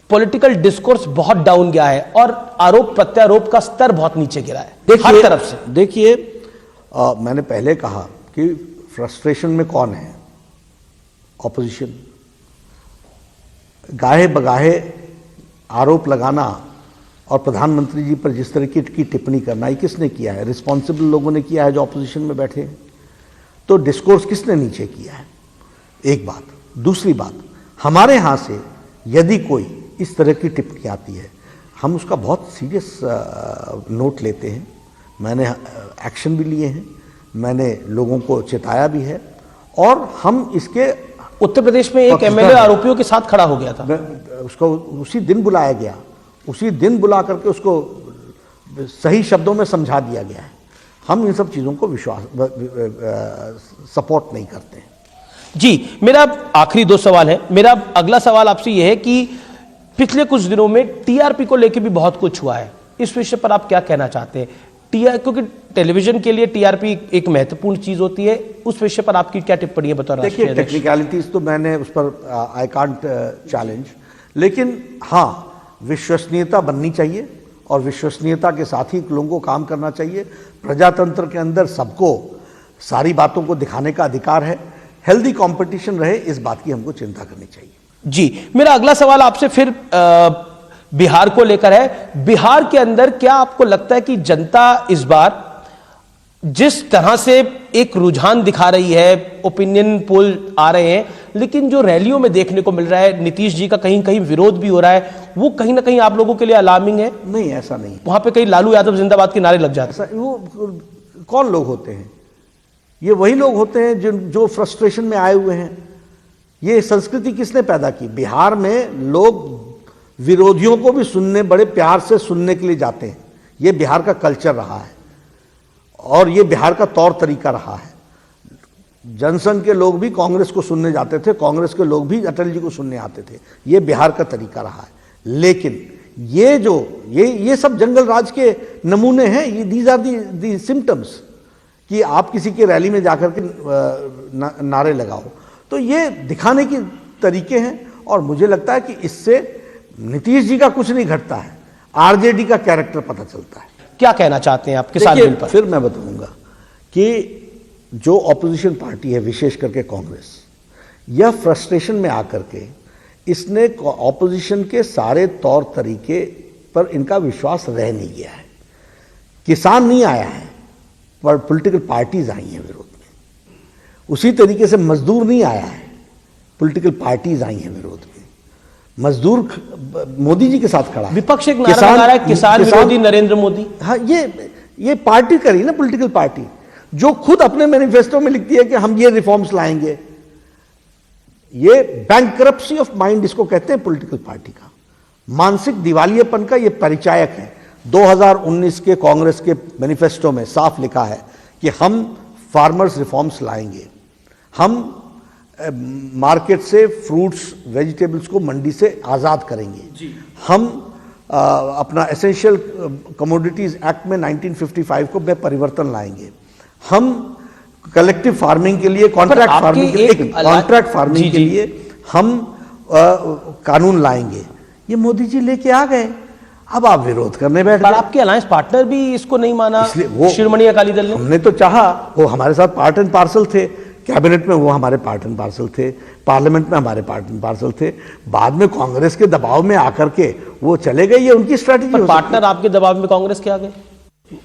पॉलिटिकल डिस्कोर्स बहुत डाउन गया है और आरोप प्रत्यारोप का स्तर बहुत नीचे गिरा है हर तरफ से। देखिए, मैंने पहले कहा कि फ्रस्ट्रेशन में कौन है? ऑपोजिशन। गाहे बगाहे आरोप लगाना और प्रधानमंत्री जी पर जिस तरह की टिप्पणी करना, ये किसने किया है? रिस्पॉन्सिबल लोगों ने किया है जो ऑपोजिशन में बैठे हैं। तो डिस्कोर्स किसने नीचे किया है? एक बात। दूसरी बात, हमारे यहां से यदि कोई इस तरह की टिप्पणी आती है, हम उसका बहुत सीरियस नोट लेते हैं। मैंने एक्शन भी लिए हैं, मैंने लोगों को चेताया भी है और हम इसके उत्तर प्रदेश में एक एमएलए आरोपियों के साथ खड़ा हो गया था, उसको उसी दिन बुलाया गया, उसी दिन बुला करके उसको सही शब्दों में समझा दिया गया है। हम इन सब चीज़ों को सपोर्ट नहीं करते हैं जी। मेरा आखिरी दो सवाल है। मेरा अगला सवाल आपसे यह है कि पिछले कुछ दिनों में टीआरपी को लेकर भी बहुत कुछ हुआ है, इस विषय पर आप क्या कहना चाहते हैं? क्योंकि टेलीविजन के लिए टीआरपी एक महत्वपूर्ण चीज होती है, उस विषय पर आपकी क्या टिप्पणी है बतौर राष्ट्रीय अध्यक्ष? देखिए, टेक्निकलिटीज तो मैंने उस पर आई कांट चैलेंज, लेकिन हाँ, विश्वसनीयता बननी चाहिए और विश्वसनीयता के साथ ही लोगों को काम करना चाहिए। प्रजातंत्र के अंदर सबको सारी बातों को दिखाने का अधिकार है। हेल्दी कंपटीशन रहे, इस बात की हमको चिंता करनी चाहिए जी। मेरा अगला सवाल आपसे फिर बिहार को लेकर है। बिहार के अंदर क्या आपको लगता है कि जनता इस बार जिस तरह से एक रुझान दिखा रही है, ओपिनियन पोल आ रहे हैं, लेकिन जो रैलियों में देखने को मिल रहा है, नीतीश जी का कहीं कहीं विरोध भी हो रहा है, वो कहीं ना कहीं आप लोगों के लिए अलार्मिंग है? नहीं, ऐसा नहीं। वहां पे कहीं लालू यादव जिंदाबाद के नारे लग जाते हैं। वो कौन लोग होते हैं? ये वही लोग होते हैं जो फ्रस्ट्रेशन में आए हुए हैं। ये संस्कृति किसने पैदा की? बिहार में लोग विरोधियों को भी बड़े प्यार से सुनने के लिए जाते हैं। ये बिहार का कल्चर रहा है और ये बिहार का तौर तरीका रहा है। जनसंघ के लोग भी कांग्रेस को सुनने जाते थे, कांग्रेस के लोग भी अटल जी को सुनने आते थे। ये बिहार का तरीका रहा है। लेकिन ये सब जंगल राज के नमूने हैं। ये दीज आर दी सिम्टम्स कि आप किसी के रैली में जाकर के नारे लगाओ, तो ये दिखाने के तरीके हैं। और मुझे लगता है कि इससे नीतीश जी का कुछ नहीं घटता है, आरजेडी का कैरेक्टर पता चलता है। क्या कहना चाहते हैं आप किसान बिल पर? फिर मैं बताऊंगा कि जो ऑपोजिशन पार्टी है, विशेष करके कांग्रेस, यह फ्रस्ट्रेशन में आकर के इसने ऑपोजिशन के सारे तौर तरीके पर इनका विश्वास रह नहीं गया है। किसान नहीं आया है, पर पॉलिटिकल पार्टीज आई हैं विरोध में। उसी तरीके से मजदूर नहीं आया है, पॉलिटिकल पार्टीज आई हैं विरोध में। मजदूर मोदी जी के साथ खड़ा है। विपक्ष एक नारा लगा रहा है किसान विरोधी नरेंद्र मोदी। हाँ, ये पार्टी करी ना, पॉलिटिकल पार्टी जो खुद अपने मैनिफेस्टो में लिखती है कि हम ये रिफॉर्म्स लाएंगे। ये बैंकरप्सी ऑफ माइंड इसको कहते हैं पॉलिटिकल पार्टी का, मानसिक दिवालियेपन का ये परिचायक है। 2019 के कांग्रेस के मैनिफेस्टो में साफ लिखा है कि हम फार्मर्स रिफॉर्म्स लाएंगे, हम मार्केट से फ्रूट्स वेजिटेबल्स को मंडी से आज़ाद करेंगे, हम अपना एसेंशियल कमोडिटीज एक्ट में 1955 को में परिवर्तन लाएंगे, हम कलेक्टिव फार्मिंग के लिए कॉन्ट्रैक्ट फार्मिंग के लिए हम कानून लाएंगे। ये मोदी जी लेके आ गए, अब आप विरोध करने बैठ गए। आपके अलायंस पार्टनर भी इसको नहीं माना, शिरोमणि अकाली दल ने। हमने तो चाहा, वो हमारे साथ पार्ट एंड पार्सल थे, कैबिनेट में वो हमारे पार्ट एंड पार्सल थे, पार्लियामेंट में हमारे पार्ट एंड पार्सल थे। बाद में कांग्रेस के दबाव में आकर के वो चले गए, ये उनकी स्ट्रैटेजी। पार्टनर आपके दबाव में कांग्रेस के आ गए,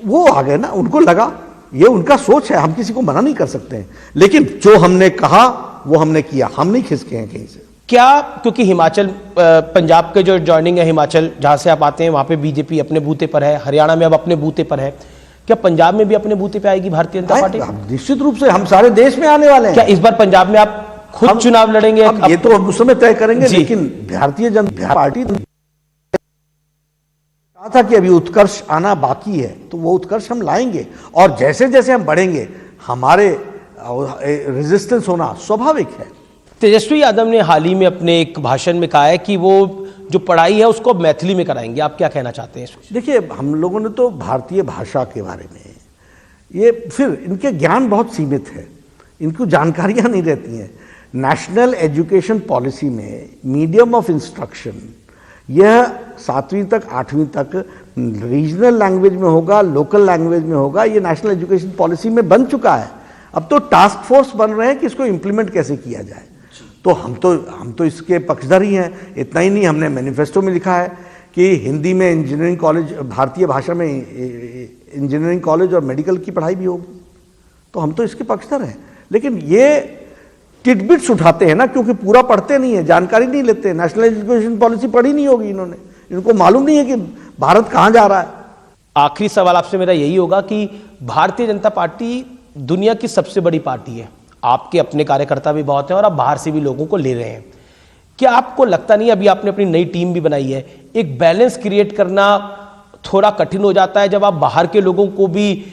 वो आ गए ना, उनको लगा, ये उनका सोच है, हम किसी को मना नहीं कर सकते हैं। लेकिन जो हमने कहा वो हमने किया, हम नहीं खिसके हैं कहीं से। क्या क्योंकि हिमाचल पंजाब के जो जॉइनिंग है, हिमाचल जहां से आप आते हैं वहां पे बीजेपी अपने बूते पर है, हरियाणा में अब अपने बूते पर है, क्या पंजाब में भी अपने बूते पे आएगी भारतीय जनता पार्टी? निश्चित रूप से, हम सारे देश में आने वाले हैं। क्या इस बार पंजाब में आप खुद चुनाव लड़ेंगे? ये तो हम उस समय तय करेंगे, लेकिन भारतीय जनता पार्टी कहा था कि अभी उत्कर्ष आना बाकी है, तो वो उत्कर्ष हम लाएंगे। और जैसे जैसे हम बढ़ेंगे, हमारे रेजिस्टेंस होना स्वाभाविक है। तेजस्वी यादव ने हाल ही में अपने एक भाषण में कहा है कि वो जो पढ़ाई है उसको अब मैथिली में कराएंगे। आप क्या कहना चाहते हैं? देखिए, हम लोगों ने तो भारतीय भाषा के बारे में, ये फिर इनके ज्ञान बहुत सीमित है, इनको जानकारियां नहीं रहती हैं। नेशनल एजुकेशन पॉलिसी में मीडियम ऑफ इंस्ट्रक्शन यह 7वीं तक 8वीं तक रीजनल लैंग्वेज में होगा, लोकल लैंग्वेज में होगा। ये नेशनल एजुकेशन पॉलिसी में बन चुका है। अब तो टास्क फोर्स बन रहे हैं कि इसको इम्प्लीमेंट कैसे किया जाए। तो हम तो इसके पक्षधर ही हैं। इतना ही नहीं, हमने मैनिफेस्टो में लिखा है कि हिंदी में इंजीनियरिंग कॉलेज, भारतीय भाषा में इंजीनियरिंग कॉलेज और मेडिकल की पढ़ाई भी होगी। तो हम तो इसके पक्षधर हैं। लेकिन ये टिडबिट्स उठाते हैं ना, क्योंकि पूरा पढ़ते नहीं है, जानकारी नहीं लेते। नेशनल एजुकेशन पॉलिसी पढ़ी नहीं होगी इन्होंने, इनको मालूम नहीं है कि भारत कहाँ जा रहा है। आखिरी सवाल आपसे मेरा यही होगा कि भारतीय जनता पार्टी दुनिया की सबसे बड़ी पार्टी है, आपके अपने कार्यकर्ता भी बहुत हैं और आप बाहर से भी लोगों को ले रहे हैं। क्या आपको लगता नहीं, अभी आपने अपनी नई टीम भी बनाई है, एक बैलेंस क्रिएट करना थोड़ा कठिन हो जाता है जब आप बाहर के लोगों को भी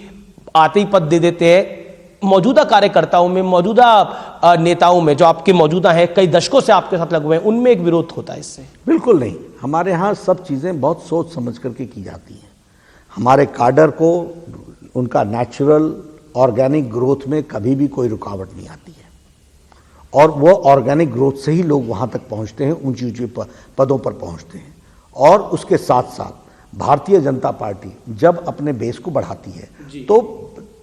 आते ही पद दे देते हैं? मौजूदा कार्यकर्ताओं में, मौजूदा नेताओं में जो आपके मौजूदा हैं, कई दशकों से आपके साथ लगे हुए हैं, उनमें एक विरोध होता है इससे? बिल्कुल नहीं, हमारे यहाँ सब चीज़ें बहुत सोच समझ करके की जाती हैं। हमारे काडर को उनका नेचुरल ऑर्गेनिक ग्रोथ में कभी भी कोई रुकावट नहीं आती है, और वो ऑर्गेनिक ग्रोथ से ही लोग वहाँ तक पहुँचते हैं, ऊंची ऊंची पदों पर पहुँचते हैं। और उसके साथ साथ भारतीय जनता पार्टी जब अपने बेस को बढ़ाती है तो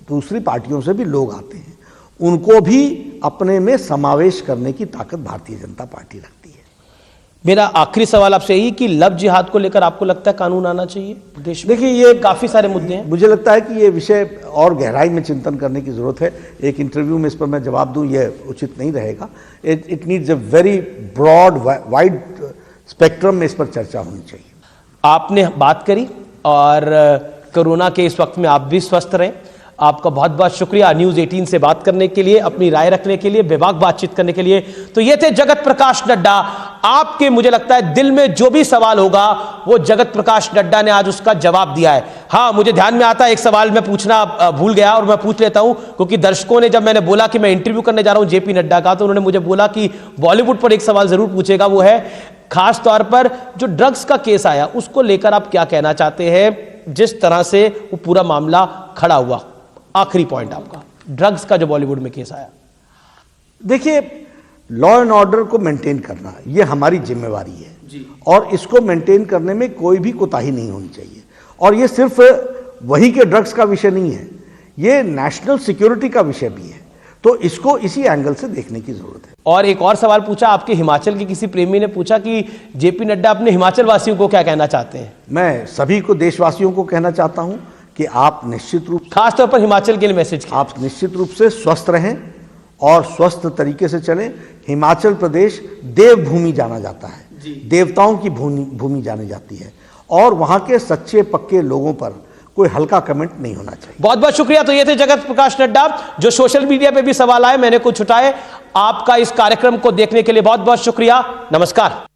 दूसरी पार्टियों से भी लोग आते हैं, उनको भी अपने में समावेश करने की ताकत भारतीय जनता पार्टी रखती है। मेरा आखिरी सवाल आपसे यही कि लव जिहाद को लेकर आपको लगता है कानून आना चाहिए देश में? देखिए, ये काफी सारे मुद्दे हैं। मुझे लगता है कि ये विषय और गहराई में चिंतन करने की जरूरत है। एक इंटरव्यू में इस पर मैं जवाब दूं ये उचित नहीं रहेगा। It needs a very broad wide spectrum में इस पर चर्चा होनी चाहिए। आपने बात करी, और कोरोना के इस वक्त में आप भी स्वस्थ रहें। आपका बहुत बहुत शुक्रिया न्यूज़ 18 से बात करने के लिए, अपनी राय रखने के लिए, बेबाक बातचीत करने के लिए। तो ये थे जगत प्रकाश नड्डा। आपके, मुझे लगता है, दिल में जो भी सवाल होगा वो जगत प्रकाश नड्डा ने आज उसका जवाब दिया है। हाँ, मुझे ध्यान में आता है एक सवाल मैं पूछना भूल गया, और मैं पूछ लेता हूं, क्योंकि दर्शकों ने, जब मैंने बोला कि मैं इंटरव्यू करने जा रहा हूं जेपी नड्डा का, तो उन्होंने मुझे बोला कि बॉलीवुड पर एक सवाल जरूर पूछेगा। वो है खास तौर पर जो ड्रग्स का केस आया, उसको लेकर आप क्या कहना चाहते हैं, जिस तरह से वो पूरा मामला खड़ा हुआ? आखिरी पॉइंट आपका, ड्रग्स का जो बॉलीवुड में केस आया। देखिए, लॉ एंड ऑर्डर को मेंटेन करना ये हमारी जिम्मेवारी है जी। और इसको मेंटेन करने में कोई भी कोताही नहीं होनी चाहिए। और ये सिर्फ वही के ड्रग्स का विषय नहीं है, ये नेशनल सिक्योरिटी का विषय भी है। तो इसको इसी एंगल से देखने की जरूरत है। और एक और सवाल पूछा आपके हिमाचल के किसी प्रेमी ने पूछा कि जेपी नड्डा अपने हिमाचल वासियों को क्या कहना चाहते हैं? मैं सभी को, देशवासियों को कहना चाहता हूं कि आप निश्चित रूप, खासतौर पर हिमाचल के लिए मैसेज, आप निश्चित रूप से स्वस्थ रहें और स्वस्थ तरीके से चलें। हिमाचल प्रदेश देवभूमि जाना जाता है, देवताओं की भूमि जानी जाती है, और वहां के सच्चे पक्के लोगों पर कोई हल्का कमेंट नहीं होना चाहिए। बहुत बहुत शुक्रिया। तो ये थे जगत प्रकाश नड्डा, जो सोशल मीडिया पे भी सवाल आए, मैंने कुछ उठाए। आपका इस कार्यक्रम को देखने के लिए बहुत बहुत शुक्रिया। नमस्कार।